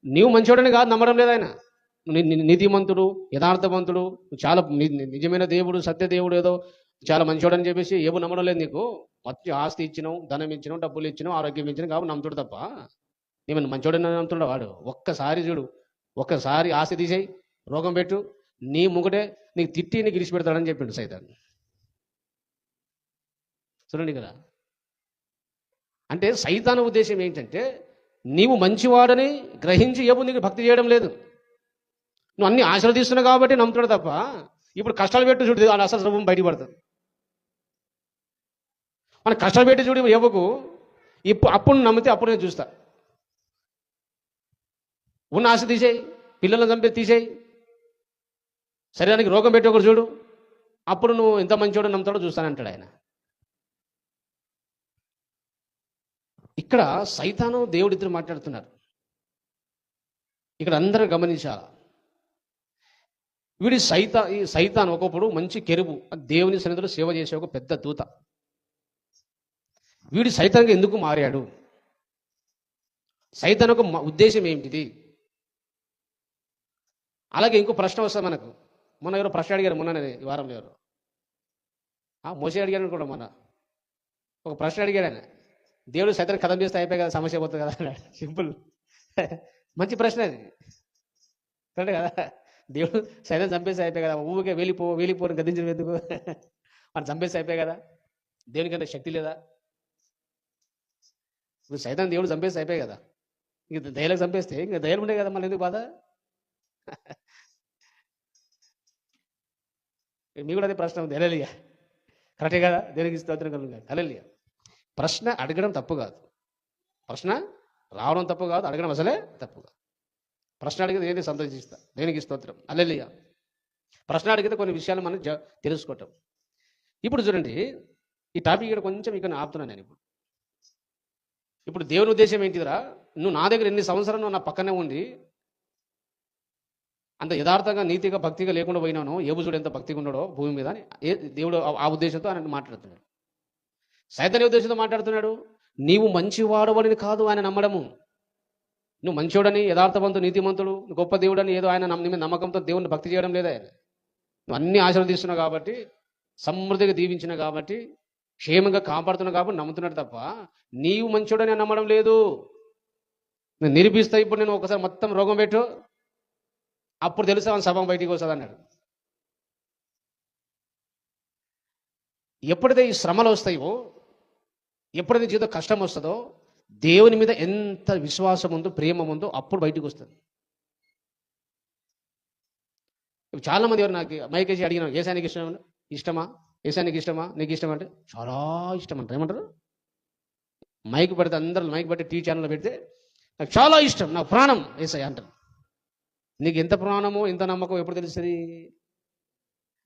S1: నీవు మంచివాడని కాదు, నమ్మడం లేదు ఆయన. నీతిమంతుడు, యథార్థవంతుడు, చాలా నిజమైన దేవుడు, సత్యదేవుడు, ఏదో చాలా మంచివాడని చెప్పేసి ఏమో నమ్మడం లేదు నీకు. మంచి ఆస్తి ఇచ్చినావు, ధనం ఇచ్చినావు, డబ్బులు ఇచ్చినావు, ఆరోగ్యం ఇచ్చినావు కాబట్టి నమ్ముతాడు తప్ప ఏమన్నా మంచోడని నమ్ముతున్నాడు వాడు. ఒక్కసారి చూడు, ఒక్కసారి ఆస్తి తీసేయి, రోగం పెట్టు, నీ ముగుడే నీకు తిట్టి నీకు ఇరిచి పెడతాడని చెప్పిండు సైతాన్. చూడండి కదా. అంటే సైతాను ఉద్దేశం ఏంటంటే, నీవు మంచివాడని గ్రహించి ఏమో నీకు భక్తి చేయడం లేదు. నువ్వు అన్ని ఆశీర్వదిస్తున్నావు కాబట్టి నమ్ముతాడు తప్ప, ఇప్పుడు కష్టాలు పెట్టి చూడు అసలు రూపం బయట పడుతుంది. మన కష్టాలు పెట్టి చూడు ఎవకు, అప్పుడు నమ్మితే అప్పుడు నేను చూస్తా. ఉన్న ఆశ తీసేయి, పిల్లలను చంపి తీసేయి, శరీరానికి రోగం పెట్టి ఒకరు చూడు, అప్పుడు నువ్వు ఎంత మంచివాడు నమ్ముతాడో చూస్తానంటాడు ఆయన. ఇక్కడ సైతాను దేవుడు ఇద్దరు మాట్లాడుతున్నారు. ఇక్కడ అందరూ గమనించాలి. ఈ సైతాన్ ఒకప్పుడు మంచి కెరుబు, దేవుని సన్నిధిలో సేవ చేసే ఒక పెద్ద దూత. వీడు సైతాన్గా ఎందుకు మారాడు? సైతాన్ ఒక ఉద్దేశం ఏమిటిది? అలాగే ఇంకో ప్రశ్న వస్తుంది మనకు. మొన్న ఎవరో ప్రశ్న అడిగారు, మొన్న ఈ వారంలో ఎవరు మోసే అడిగారు కూడా. మొన్న ఒక ప్రశ్న అడిగాడు ఆయన, దేవుడు సైతాన్ కథం చేస్తే అయిపోయి కదా, సమస్య పోతుంది కదా అన్నాడు. సింపుల్, మంచి ప్రశ్న అది, కరెక్ట్ కదా. దేవుడు సైతాన్ చంపేసి అయిపోయి కదా, ఊరికే వెళ్ళిపోని గదించడం ఎందుకు? మనం చంపేసి అయిపోయి కదా, దేవునికంటే శక్తి లేదా? ఇప్పుడు సైతాన్ దేవుడు చంపేసి అయిపోయి కదా, ఇంక దయలకు చంపేస్తే ఇంకా దయలు ఉండే కదా, మళ్ళీ ఎందుకు బాధ? మీకు కూడా అదే ప్రశ్న ఉంది. హల్లెలూయా, కరెక్టే కదా, దేవునికి స్తోత్రం కలుగును. హల్లెలూయా. ప్రశ్న అడగడం తప్పు కాదు, ప్రశ్న రావడం తప్పు కాదు, అడగడం అసలే తప్పు కాదు. ప్రశ్న అడిగితే దేనికి సంతోషిస్తా, దేనికి స్తోత్రం. హల్లెలూయా. ప్రశ్న అడిగితే కొన్ని విషయాలు మనం తెలుసుకోవటం. ఇప్పుడు చూడండి, ఈ టాపిక్ ఇక్కడ కొంచెం ఇక్కడ ఆపుతున్నాను నేను. ఇప్పుడు దేవుని ఉద్దేశం ఏంటిదిరా? నువ్వు నా దగ్గర ఎన్ని సంవత్సరాలు నువ్వు నా పక్కనే ఉండి అంత యథార్థంగా, నీతిగా, భక్తిగా లేకుండా పోయినాను, ఏబు చూడు ఎంత భక్తిగా ఉన్నాడో భూమి మీద అని దేవుడు ఆ ఉద్దేశంతో ఆయన మాట్లాడుతున్నాడు. సైతాన్ ఉద్దేశంతో మాట్లాడుతున్నాడు, నీవు మంచివాడవని కాదు ఆయన నమ్మడము. నువ్వు మంచోడని, యథార్థవంతుడు, నీతిమంతుడు, గొప్ప దేవుడని ఏదో ఆయన నమ్మకంతో దేవుని భక్తి చేయడం లేదా ఆయన. నువ్వు అన్ని ఆశీర్వదిస్తున్నావు కాబట్టి, సమృద్ధిగా దీవించినావు కాబట్టి, క్షేమంగా కాపాడుతున్నావు కాబట్టి నమ్ముతున్నాడు తప్ప నీవు మంచోడని నమ్మడం లేదు. నేను నిరూపిస్తా, ఇప్పుడు నేను ఒకసారి మొత్తం రోగం పెట్టు, అప్పుడు తెలుసా ఆయన సభం బయటికి వస్తుంది అన్నాడు. ఎప్పుడైతే ఈ శ్రమలు వస్తాయో, ఎప్పుడైతే జీవితం కష్టం వస్తుందో, దేవుని మీద ఎంత విశ్వాసం ఉందో, ప్రేమ ఉందో అప్పుడు బయటికి వస్తుంది. చాలా మంది ఎవరు నాకు మైకేసి అడిగిన, ఏసానికి ఇష్టమా, ఏసానికి ఇష్టమా, నీకు ఇష్టం అంటే చాలా ఇష్టం అంటారు. ఏమంటారు? మైక్ పెడితే అందరూ మైక్ పెట్టి టీవీ ఛానల్లో పెడితే నాకు చాలా ఇష్టం, నాకు ప్రాణం ఏసయ్య అంటారు. నీకు ఎంత ప్రాణమో ఎంత నమ్మకం ఎప్పుడు తెలుస్తుంది?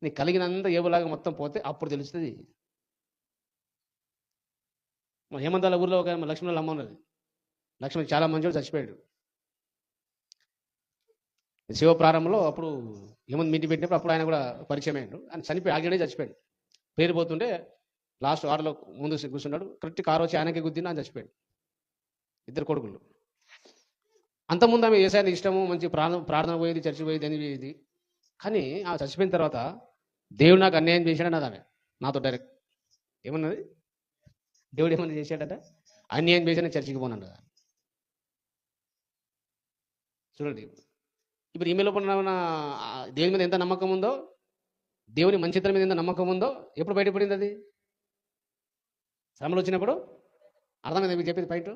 S1: నీకు కలిగినంత ఏవులాగా మొత్తం పోతే అప్పుడు తెలుస్తుంది. హేమంతాల ఊర్లో ఒక లక్ష్మణుల అమ్మ ఉన్నది. లక్ష్మణ్ చాలా మంచోడు, చచ్చిపోయాడు. శివ ప్రారంభంలో అప్పుడు హేమంత్ మీటింగ్ పెట్టినప్పుడు అప్పుడు ఆయన కూడా పరిచయం అయ్యాడు. ఆయన చనిపోయి ఆల్రెడీ చచ్చిపోయాడు. పేరు పోతుంటే లాస్ట్ వార్డులో ముందు కూర్చున్నాడు. కరెక్ట్ కారు వచ్చి ఆయనకి గుద్దిన ఆయన చచ్చిపోయాడు. ఇద్దరు కొడుకులు. అంతకుముందు ఆమె యేసయ్యని ఇష్టము, మంచి ప్రార్థన పోయేది, చర్చి పోయేది అని పోయేది. కానీ ఆ చచ్చిపోయిన తర్వాత దేవుడు నాకు అన్యాయం చేశాడన్నది ఆమె నాతో డైరెక్ట్. ఏమన్నది? దేవుడు ఏమన్నా చేశాడట? అన్యాయం చేసిన చర్చికి పోనన్నది. చూడండి, ఇప్పుడు ఈమె లోపల ఉన్న దేవుని మీద ఎంత నమ్మకం ఉందో, దేవుని మంచితనం మీద ఎంత నమ్మకం ఉందో ఎప్పుడు బయటపడింది అది? శ్రమలు వచ్చినప్పుడు. అర్థమైంది మీకు చెప్పేది పాయింట్?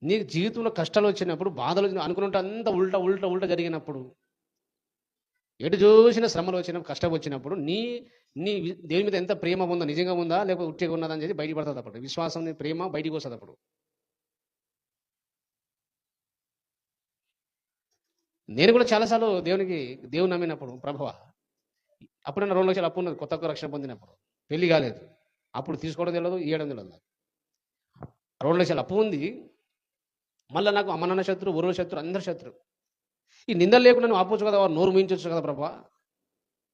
S1: నీకు జీవితంలో కష్టాలు వచ్చినప్పుడు, బాధలు అనుకున్నట్టు అంత ఉల్టా ఉల్టా ఉల్టా జరిగినప్పుడు, ఎటు చూసిన శ్రమలు వచ్చినప్పుడు, కష్టం వచ్చినప్పుడు నీ నీ దేవుని మీద ఎంత ప్రేమ ఉందో, నిజంగా ఉందా లేకపోతే ఉట్టిగా ఉన్నదని చెప్పి బయటపడుతుంది. అప్పుడు విశ్వాసం, ప్రేమ బయటికి వస్తుంది. అప్పుడు నేను కూడా చాలాసార్లు దేవుని నమ్మినప్పుడు, ప్రభువా అప్పుడు నా 2 లక్షలు అప్పు ఉన్నది, కొత్త రక్షణ పొందినప్పుడు, పెళ్లి కాలేదు, అప్పుడు తీసుకోవడం తెలియదు, ఇవ్వడం తెలియదు. 2 లక్షలు అప్పు ఉంది, మళ్ళీ నాకు అమ్మ నాన్న శత్రు, ఊరు శత్రు, అందరు శత్రు. ఈ నిందలు లేకుండా నువ్వు ఆపొచ్చు కదా, వారు నోరు మూయించవచ్చు కదా ప్రభువా,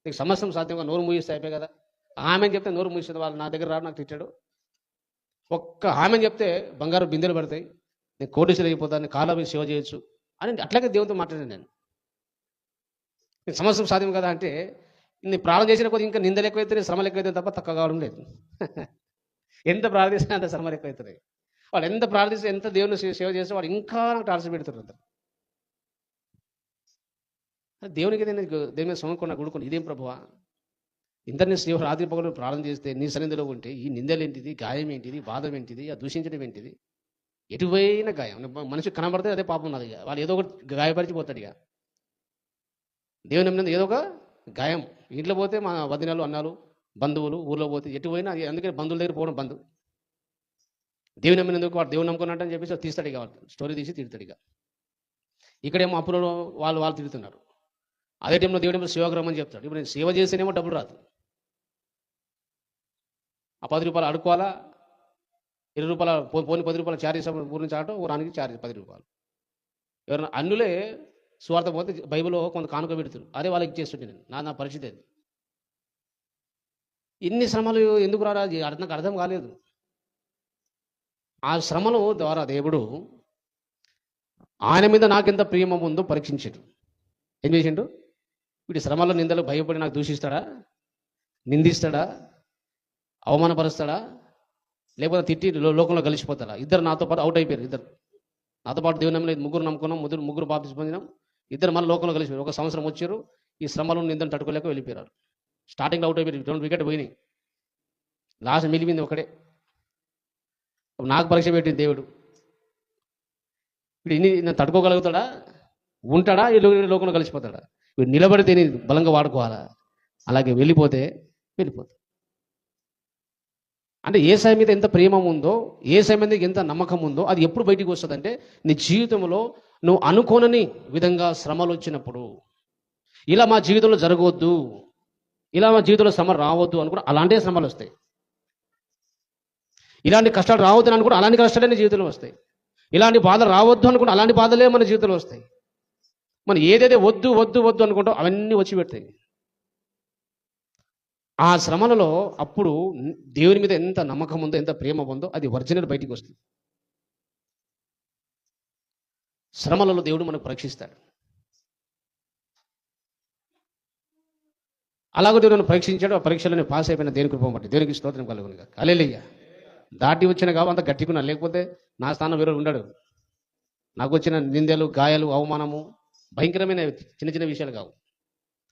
S1: నీకు సమస్తం సాధ్యంగా నోరు మూయిస్తే అయిపోయి కదా. ఆమెను చెప్తే నోరు మూయిస్తుంది, వాళ్ళు నా దగ్గర రాడు, నాకు తిట్టాడు. ఒక్క ఆమెను చెప్తే బంగారు బిందెలు పడతాయి, నేను కోటీశ్వరుడు అయిపోతాను, కాళ్ళ మీద సేవ చేయొచ్చు అని అట్లాగే దేవునితో మాట్లాడాను నేను. నీకు సమస్తం సాధ్యం కదా అంటే, నీ ప్రార్థన చేసిన కొద్ది ఇంకా నిందలు ఎక్కువైతే, శ్రమలు ఎక్కువైతే తప్ప తక్కువ కావడం లేదు. ఎంత ప్రార్థిస్తే అంత శ్రమలు ఎక్కువవుతున్నాయి. వాడు ఎంత ప్రార్థిస్తే, ఎంత దేవుని సేవ చేస్తే వాడు ఇంకా నాకు టార్చర్ పెడుతున్నారు. దేవునికి దేవుని మీద సొమ్ముకున్న గుడుకుని, ఇదేం ప్రభువా, ఇంటర్నెట్ సేవ రాత్రి పగలు ప్రార్థన చేస్తే నీ సన్నిధిలో ఉంటే ఈ నిందలు ఏంటిది, గాయం ఏంటిది, బాధం ఏంటిది, ఆ దూషించడం ఏంటిది, ఎటువైన గాయం. మనిషి కనబడితే అదే పాపం ఉన్నది. ఇక వాళ్ళు ఏదో ఒకటి గాయపరిచిపోతాడు. ఇక దేవుని మీద ఏదో ఒక గాయం. ఇంట్లో పోతే మా వదినాలు, అన్నాలు, బంధువులు, ఊళ్ళో పోతే ఎటువైనా, అందుకని బంధువుల దగ్గర పోవడం బంధు. దేవుని నమ్మినందుకు వాడు దేవుని నమ్ముకున్నట్టు అని చెప్పేసి తీస్తాడు. ఇక స్టోరీ తీసి తిడతాడు. ఇక ఇక్కడేమో అప్పులో వాళ్ళు తిడుతున్నారు. అదే టైంలో దేవుడేమో సేవగ్రహం అని చెప్తాడు. ఇప్పుడు నేను సేవ చేస్తేనేమో డబ్బులు రాదు. ఆ 10 రూపాయలు అడుకోవాలా, 20 రూపాయలు పోని 10 రూపాయలు చార్జెస్ ఊరి నుంచి ఆటో, ఊరానికి చార్జెస్ 10 రూపాయలు. ఎవరైనా అన్నులే స్వార్థ పోతే బైబిల్లో కొంత కానుక పెడుతురు, అదే వాళ్ళకి ఇచ్చేస్తుంటే నేను నా పరిస్థితి అది. ఇన్ని శ్రమలు ఎందుకు రారా, నాకు అర్థం కాలేదు. ఆ శ్రమల ద్వారా దేవుడు ఆయన మీద నాకెంత ప్రేమ ఉందో పరీక్షించాడు. ఏం చేసిండు? వీటి శ్రమలో, నిందలు భయపడి నాకు దూషిస్తాడా, నిందిస్తాడా, అవమానపరుస్తాడా, లేకపోతే తిట్టి లోకంలో కలిసిపోతాడా? ఇద్దరు నాతో పాటు అవుట్ అయిపోయారు. ఇద్దరు నాతో పాటు దేవుని నమ్మలేదు, ముగ్గురు నమ్ముకున్నాం, ముగ్గురు బాప్తిసం పొందినాం. ఇద్దరు మళ్ళీ లోకంలో కలిసిపోయారు. 1 సంవత్సరం వచ్చారు, ఈ శ్రమలు నిందలు తట్టుకోలేక వెళ్ళిపోయారు. స్టార్టింగ్లో అవుట్ అయిపోయారు, 2 వికెట్ పోయినాయి. లాస్ట్ మిగిలింది ఒకడే. నాకు పరీక్ష పెట్టింది దేవుడు. వీడు నేను తట్టుకోగలుగుతాడా, ఉంటాడా, ఈ లోకంలో కలిసిపోతాడా? వీడు నిలబడితే నేను బలంగా వాడుకోవాలా, అలాగే వెళ్ళిపోతా. అంటే యేసయ్య మీద ఎంత ప్రేమ ఉందో, యేసయ్య మీద ఎంత నమ్మకం ఉందో అది ఎప్పుడు బయటికి వస్తుంది అంటే, నీ జీవితంలో నువ్వు అనుకోనని విధంగా శ్రమలు వచ్చినప్పుడు, ఇలా మా జీవితంలో జరగవద్దు, ఇలా మా జీవితంలో శ్రమ రావద్దు అనుకున్న అలాంటి శ్రమలు వస్తాయి. ఇలాంటి కష్టాలు రావద్దు అని అనుకుంటే అలాంటి కష్టాలే నీ జీవితంలో వస్తాయి. ఇలాంటి బాధలు రావద్దు అనుకుంటే అలాంటి బాధలే మన జీవితంలో వస్తాయి. మనం ఏదైతే వద్దు వద్దు వద్దు అనుకుంటాం అవన్నీ వచ్చి పెడతాయి. ఆ శ్రమలలో అప్పుడు దేవుని మీద ఎంత నమ్మకం ఉందో, ఎంత ప్రేమ ఉందో అది ఒరిజినల్ బయటికి వస్తుంది. శ్రమలలో దేవుడు మనకు పరీక్షిస్తాడు. అలాగే దేవుడు నన్ను పరీక్షించాడు. ఆ పరీక్షలను పాస్ అయిపోయిన దేవుని కృప బట్టి దేవునికి స్తోత్రం కలుగును గాక. హల్లెలూయా. దాటి వచ్చిన కాబట్టి అంత గట్టికున్నా, లేకపోతే నా స్థానం వేరే ఉండడు. నాకు వచ్చిన నిందలు, గాయాలు, అవమానము భయంకరమైన చిన్న చిన్న విషయాలు కావు.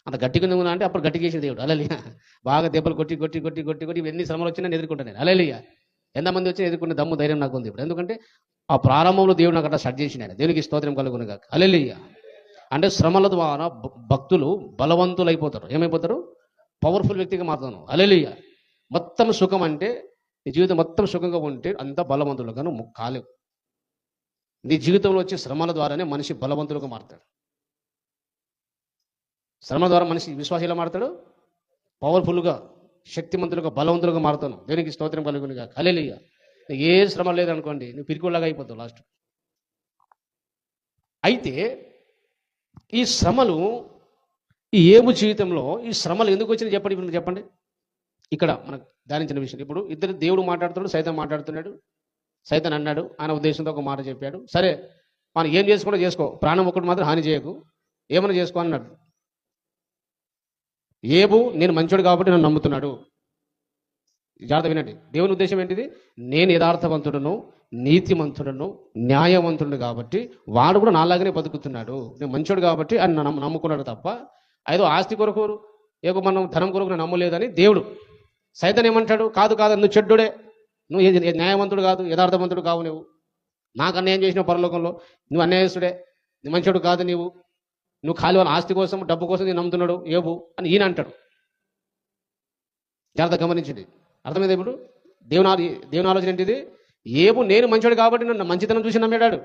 S1: అంత గట్టిగా ఉన్నా అంటే అప్పుడు గట్టిగా చేసిన దేవుడు. హల్లెలూయా. బాగా దెబ్బలు కొట్టి కొట్టి కొట్టి కొట్టి కొట్టి ఎన్ని శ్రమలు వచ్చినా నేను ఎదుర్కొంటాను నేను. హల్లెలూయా. ఎంతమంది వచ్చినా ఎదుర్కొనే దమ్ము, ధైర్యం నాకు ఉంది ఇప్పుడు. ఎందుకంటే ఆ ప్రారంభంలో దేవుడు నాకు అట్లా స్టార్ట్ చేసిన ఆయన. దేవునికి స్తోత్రం కలుగును గాక. హల్లెలూయా. అంటే శ్రమల ద్వారా భక్తులు బలవంతులు అయిపోతారు. ఏమైపోతారు? పవర్ఫుల్ వ్యక్తిగా మారుతాను. హల్లెలూయా. మొత్తం సుఖం అంటే నీ జీవితం మొత్తం సుఖంగా ఉంటే అంత బలవంతులుగా నువ్వు కాలేవు. నీ జీవితంలో వచ్చే శ్రమల ద్వారానే మనిషి బలవంతులుగా మారుతాడు. శ్రమ ద్వారా మనిషి విశ్వాస ఎలా మారుతాడు? పవర్ఫుల్గా, శక్తిమంతులుగా, బలవంతులుగా మారుతాను. దేనికి స్తోత్రం కలుగునుగా. హల్లెలూయా. ఏ శ్రమ లేదనుకోండి, నువ్వు పిరికోళ్ళగా అయిపోతావు లాస్ట్. అయితే ఈ శ్రమలు, ఈ ఏబు జీవితంలో ఈ శ్రమలు ఎందుకు వచ్చినాయి చెప్పండి. ఇప్పుడు చెప్పండి. ఇక్కడ మనకు ధ్యానించిన విషయం. ఇప్పుడు ఇద్దరు, దేవుడు మాట్లాడుతున్నాడు, సైతం మాట్లాడుతున్నాడు. సైతాన్ అన్నాడు, ఆయన ఉద్దేశంతో ఒక మాట చెప్పాడు. సరే మనం ఏం చేసుకుంటూ చేసుకో, ప్రాణం ఒకటి మాత్రం హాని చేయకు, ఏమైనా చేసుకో అన్నాడు. ఏబు నేను మంచోడు కాబట్టి నన్ను నమ్ముతున్నాడు. జాగ్రత్త వినండి, దేవుని ఉద్దేశం ఏంటిది? నేను యథార్థవంతుడను, నీతిమంతుడను, న్యాయవంతుడు కాబట్టి వాడు కూడా నాలాగానే బతుకుతున్నాడు. నేను మంచోడు కాబట్టి ఆయన నమ్ముకున్నాడు తప్ప ఏదో ఆస్తి కొరకు, ఏదో మనం ధనం కొరకు నేను నమ్మలేదని దేవుడు. సైతాన్ ఏమంటాడు? కాదు కాదు, నువ్వు చెడ్డుడే, నువ్వు న్యాయవంతుడు కాదు, యథార్థవంతుడు కావు, నువ్వు నాకు అన్యాయం చేసిన పరలోకంలో, నువ్వు అన్యాయస్తుడే, నువ్వు మంచోడు కాదు, నువ్వు ఖాళీ వాళ్ళ ఆస్తి కోసం డబ్బు కోసం నేను నమ్ముతున్నాడు ఏబు అని ఈయన అంటాడు. జాగ్రత్త గమనించండి, అర్థమైంది ఇప్పుడు? దేవుని ఆలోచన ఏంటిది? ఏబు నేను మంచోడు కాబట్టి నన్ను మంచితనం చూసి నమ్మాడు,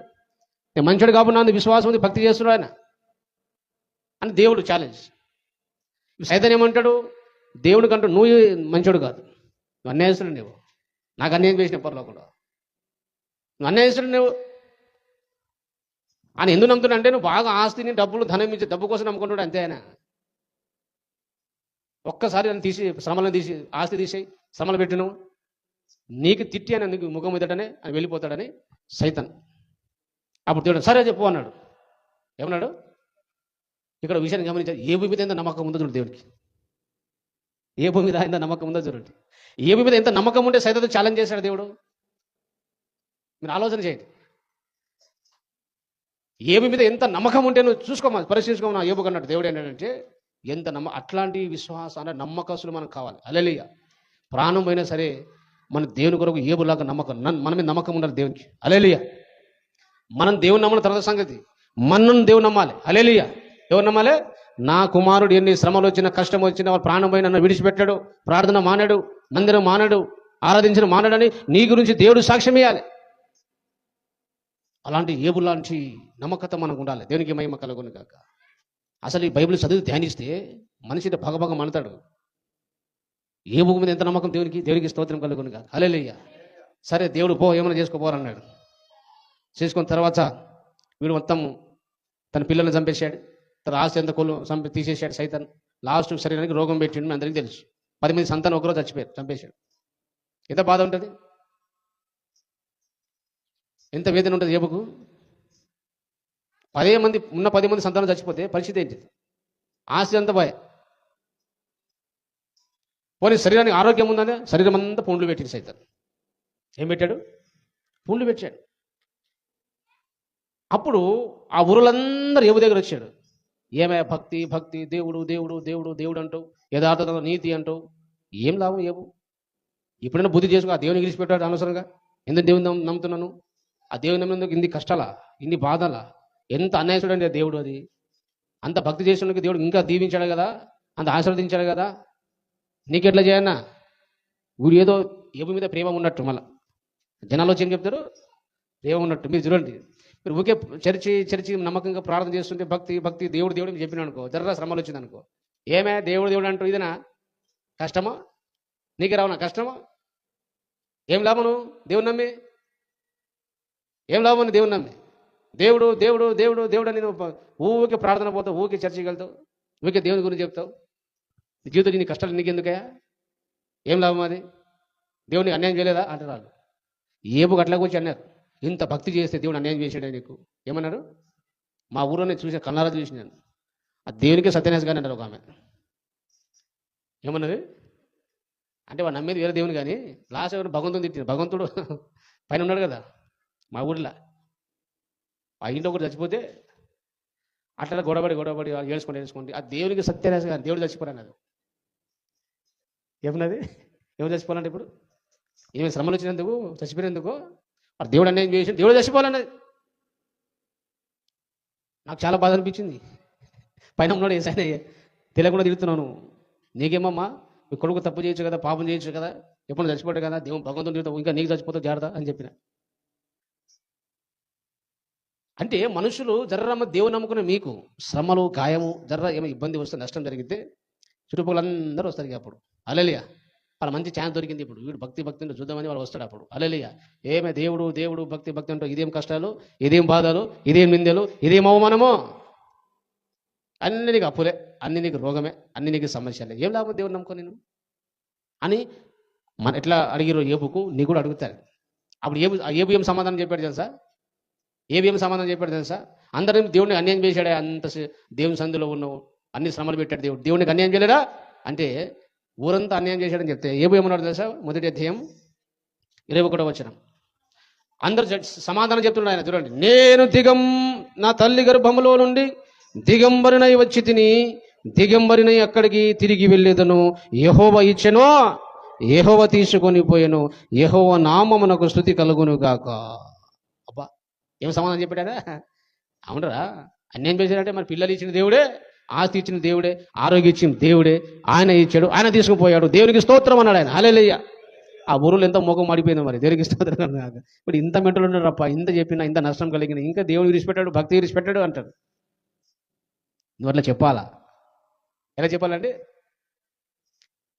S1: నేను మంచోడు కాబట్టి నన్ను విశ్వాసం ఉంది, భక్తి చేస్తున్నాడు ఆయన అని దేవుడు ఛాలెంజ్. సైతాన్ ఏమంటాడు? దేవుడు కంటూ నువ్వు మంచోడు కాదు, నువ్వు అన్యాయస్తుడు, నువ్వు నాకు అన్యాయం చేసిన పరలోకంలో నువ్వు అన్యాయస్తుడు, నువ్వు ఆయన ఎందుకు నమ్ముతున్నా అంటే నువ్వు బాగా ఆస్తిని డబ్బులు ధనం ఇచ్చి డబ్బు కోసం నమ్ముకుంటాడు అంతే. ఆయన ఒక్కసారి నన్ను తీసి శ్రమలను తీసి ఆస్తి తీసేయి, శ్రమలు పెట్టిను, నీకు తిట్టి అని నీకు ముఖం ఎదటనే అని వెళ్ళిపోతాడని సైతాన్. అప్పుడు దేవుడు సరే చెప్పు అన్నాడు. ఏమన్నాడు? ఇక్కడ విషయాన్ని గమనించాలి. ఏ భూమి మీద ఎంత నమ్మకం ఉందో చూడండి దేవుడికి, ఏ భూమి మీద ఎంత నమ్మకం ఉందో చూడండి. ఏ భూమి మీద ఎంత నమ్మకం ఉంటే సైతాన్తో ఛాలెంజ్ చేశాడు దేవుడు. మీరు ఆలోచన చేయండి. ఏబు మీద ఎంత నమ్మకం ఉంటే నువ్వు చూసుకోమా, పరిశీలించుకోమా. ఏబుకు అన్నట్టు దేవుడు ఏంటంటే ఎంత అట్లాంటి విశ్వాసాన్ని నమ్మకస్తులు మనకు కావాలి. హల్లెలూయా. ప్రాణం పోయినా సరే మన దేవుని కొరకు ఏబులాగా నమ్మకం, మన మీద నమ్మకం ఉండాలి దేవునికి. హల్లెలూయా. మనం దేవుని నమ్మని తర్వాత సంగతి, మనం దేవుని నమ్మాలి. హల్లెలూయా. ఎవరు నమ్మాలి? నా కుమారుడు ఎన్ని శ్రమలు వచ్చినా కష్టం వచ్చినా వాడు ప్రాణం పోయినా నన్ను విడిచిపెట్టాడు, ప్రార్థన మానాడు, మందిరం మానాడు, ఆరాధించిన మానాడని నీ గురించి దేవుడు సాక్ష్యం ఇవ్వాలి. అలాంటి ఏబులాంటి నమ్మకత మనకు ఉండాలి. దేవునికి మహిమ కలుగును గాక. అసలు ఈ బైబిల్ చదివి ధ్యానిస్తే మనిషి భగభగ మనతాడు. ఏబు మీద ఎంత నమ్మకం దేవునికి స్తోత్రం కలుగును గాక. హల్లెలూయా. సరే దేవుడు పో, ఏమైనా చేసుకోపోరన్నాడు. చేసుకున్న తర్వాత వీడు మొత్తం తన పిల్లల్ని చంపేశాడు, తన ఆస్తి ఎంత తీసేశాడు సైతాన్. లాస్ట్ శరీరానికి రోగం పెట్టిండు, మీ అందరికీ తెలుసు. 10 మంది సంతానం ఒకరోజు చచ్చిపోయారు, చంపేశాడు. ఎంత బాధ ఉంటుంది, ఎంత వేదన ఉంటుంది ఏబుకు. 10 మంది సంతానం చచ్చిపోతే పరిస్థితి ఏంటి? ఆస్తి అంతా పోయే. పోనీ శరీరానికి ఆరోగ్యం ఉందని శరీరం అంతా పుండ్లు పెట్టింది సైతాన్. ఏం పెట్టాడు? పుండ్లు పెట్టాడు. అప్పుడు ఆ ఊరులందరూ ఏబు దగ్గర వచ్చాడు. ఏమయ్యా భక్తి భక్తి, దేవుడు దేవుడు దేవుడు దేవుడు అంటావు, యథార్థత నీతి అంటావు, ఏం లాభం ఏబు? ఇప్పుడైనా బుద్ధి చేసుకో. ఆ దేవుని విడిచిపెట్టాడు అనవసరంగా. ఎందుకు దేవుని నమ్ముతున్నాను? ఆ దేవుని నమ్మినందుకు ఇన్ని కష్టాలా, ఇన్ని బాధలా, ఎంత అన్యాయసుడు అండి దేవుడు. అది అంత భక్తి చేసినందుకు దేవుడు ఇంకా దీవించాడు కదా, అంత ఆశీర్వదించాడు కదా. నీకెట్లా చేయన్నా? వీడు ఏదో ఏబు మీద ప్రేమ ఉన్నట్టు, మళ్ళీ జనాలు వచ్చి ఏం చెప్తారు? ప్రేమ ఉన్నట్టు. మీరు చూడండి, మీరు ఊకే చర్చి నమ్మకంగా ప్రార్థన చేస్తుంటే భక్తి భక్తి దేవుడు దేవుడు అని చెప్పిన అనుకో, జర్ర శ్రమలు వచ్చింది అనుకో, ఏమే దేవుడు దేవుడు అంటూ ఇదేనా కష్టమా? నీకు రావునా కష్టమా? ఏం లాభం నువ్వు దేవుని నమ్మి? ఏం లాభం అని దేవుని నమ్మి? దేవుడు దేవుడు దేవుడు దేవుడు అని నువ్వు ఊరికే ప్రార్థన పోతావు, ఊరికే చర్చికి వెళ్తావు, ఊరికే దేవుని గురించి చెప్తావు. జీవితం నీ కష్టాలు నీకెందుకయా? ఏం లాభం అది? దేవునికి అన్యాయం చేయలేదా అంటారు వాళ్ళు. ఏబుకు అట్లా వచ్చి అన్నారు, ఇంత భక్తి చేస్తే దేవుడు అన్యాయం చేసాడే నీకు. ఏమన్నారు? మా ఊరిలోనే చూసే కన్నారా చూసినాను, ఆ దేవునికే సత్యనాశ కానీ అన్నారు ఒక ఆమె. ఏమన్నది అంటే వాడు నమ్మేది వేరే దేవుని, కానీ లాస్ట్ ఎవరు భగవంతుని తిట్టిన. భగవంతుడు పైన ఉన్నాడు కదా మా ఊరిలో. ఆ ఇంట్లో ఒకటి చచ్చిపోతే అట్లా గొడవడి ఏడ్చుకోండి ఆ దేవునికి సత్యనాశ కానీ దేవుడు చచ్చిపోరన్నది. ఏమన్నది? ఎవరు చచ్చిపోవాలంటే ఇప్పుడు ఏమైనా శ్రమలు వచ్చినందుకు చచ్చిపోయినందుకు వాడు దేవుడు అన్యాయం చేసి దేవుడు చచ్చిపోవాలన్నది. నాకు చాలా బాధ అనిపించింది. పైన ఉన్నాడు ఏసైనా తెలియకుండా తిరుగుతున్నాను. నీకేమమ్మా, మీ కొడుకు తప్పు చేయొచ్చు కదా, పాపం చేయొచ్చు కదా, ఎప్పుడు చచ్చిపోతాడు కదా, దేవుడు భగవంతుని తిరుగుతావు, ఇంకా నీకు చచ్చిపోతావు జాగ్రత్త అని చెప్పిన. అంటే మనుషులు జర్రమ్మ దేవుని నమ్ముకునే మీకు శ్రమలు గాయము జర్ర ఏమో ఇబ్బంది వస్తే నష్టం జరిగితే చుట్టుపక్కలందరూ వస్తారు. అప్పుడు హల్లెలూయా, వాళ్ళ మంచి ఛాన్స్ దొరికింది. ఇప్పుడు వీడు భక్తి భక్తి చూద్దామని వాళ్ళు వస్తాడు. అప్పుడు హల్లెలూయా. ఏమే దేవుడు దేవుడు భక్తి భక్తి అంటూ ఇదేం కష్టాలు, ఇదేం బాధలు, ఇదేం నిందలు, ఇదేం అవమానమో, అన్ని నీకు అప్పులే, అన్ని నీకు రోగమే, అన్ని నీకు సమస్యలే, ఏం లాభం దేవుడు నమ్ముకో నేను అని మన ఎట్లా అడిగిరో ఏబుకు నీ కూడా అడుగుతారు. అప్పుడు ఏబిఎం సమాధానం చెప్పాడు తెలుసా? ఏబిఎం సమాధానం చెప్పాడు తెలుసా? అందరం దేవుడిని అన్యాయం చేశాడే, దేవుని సందులో ఉన్నావు, అన్ని శ్రమలు పెట్టాడు దేవుడు, దేవునికి అన్యాయం చేయలేడా అంటే ఊరంతా అన్యాయం చేశాడని చెప్తే ఏమన్నాడు తెలుసా? మొదటి అధ్యాయం 21వ వచనం. అందరు సమాధానం చెప్తున్నాడు ఆయన. చూడండి, నేను నా తల్లి గర్భములో నుండి దిగంబరినై వచ్చి తిని దిగంబరినై అక్కడికి తిరిగి వెళ్ళేదను. యెహోవా ఇచ్చెను, యెహోవా తీసుకొని పోయెను, యెహోవా నామమునకు స్తుతి కలుగును గాక. అబ్బా, ఏం సమాధానం చెప్పాడా? అవునరా, అన్యాయం చేశాడంటే మరి పిల్లలు ఇచ్చిన దేవుడే, ఆస్తి ఇచ్చిన దేవుడే, ఆరోగ్యం ఇచ్చిన దేవుడే, ఆయన ఇచ్చాడు, ఆయన తీసుకుపోయాడు, దేవునికి స్తోత్రం అన్నాడు ఆయన. హల్లెలూయా. ఆ ఊరులో ఎంత ముఖం మాడిపోయిందో మరి, దేవునికి స్తోత్రం. ఇప్పుడు ఇంత మెంటలు ఉన్నారప్ప, ఇంత చెప్పినా ఇంత నష్టం కలిగిన, ఇంకా దేవుని విడిచిపెట్టాడు, భక్తి విడిచిపెట్టాడు అంటాడు. నువ్వు అట్లా చెప్పాలా? ఎలా చెప్పాలండి?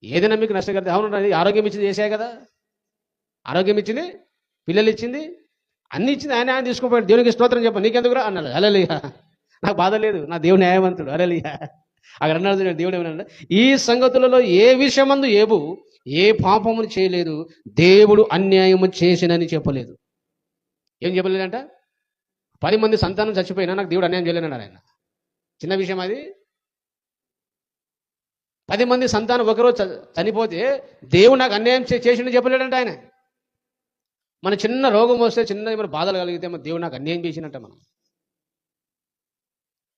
S1: ఏదైనా మీకు నష్టం కలిగితే, అవును ఆరోగ్యం ఇచ్చింది చేశాయి కదా, ఆరోగ్యం ఇచ్చింది, పిల్లలు ఇచ్చింది, అన్ని ఇచ్చింది ఆయన, ఆయన తీసుకుపోయాడు, దేవునికి స్తోత్రం చెప్పాలి, నీకెందుకురా అన్నాడు. హల్లెలూయా. నాకు బాధ లేదు, నా దేవుడు న్యాయవంతుడు. హల్లెలూయా. అక్కడ అన్నాడు దేవుడు ఏమన్నాడు? ఈ సంగతులలో ఏ విషయమందు ఏబు ఏ పాపమును చేయలేదు, దేవుడు అన్యాయము చేసినని చెప్పలేదు. ఏం చెప్పలేదంట? 10 మంది సంతానం చచ్చిపోయినా నాకు దేవుడు అన్యాయం చేయలేనన్నాడు ఆయన. చిన్న విషయం అది. 10 మంది సంతానం ఒకరోజు చనిపోతే దేవుడు నాకు అన్యాయం చేసిందని చెప్పలేడంట ఆయన. మన చిన్న రోగం వస్తే, చిన్న ఏమైనా బాధలు కలిగితే మరి దేవుడు నాకు అన్యాయం చేసినట్ట. మనం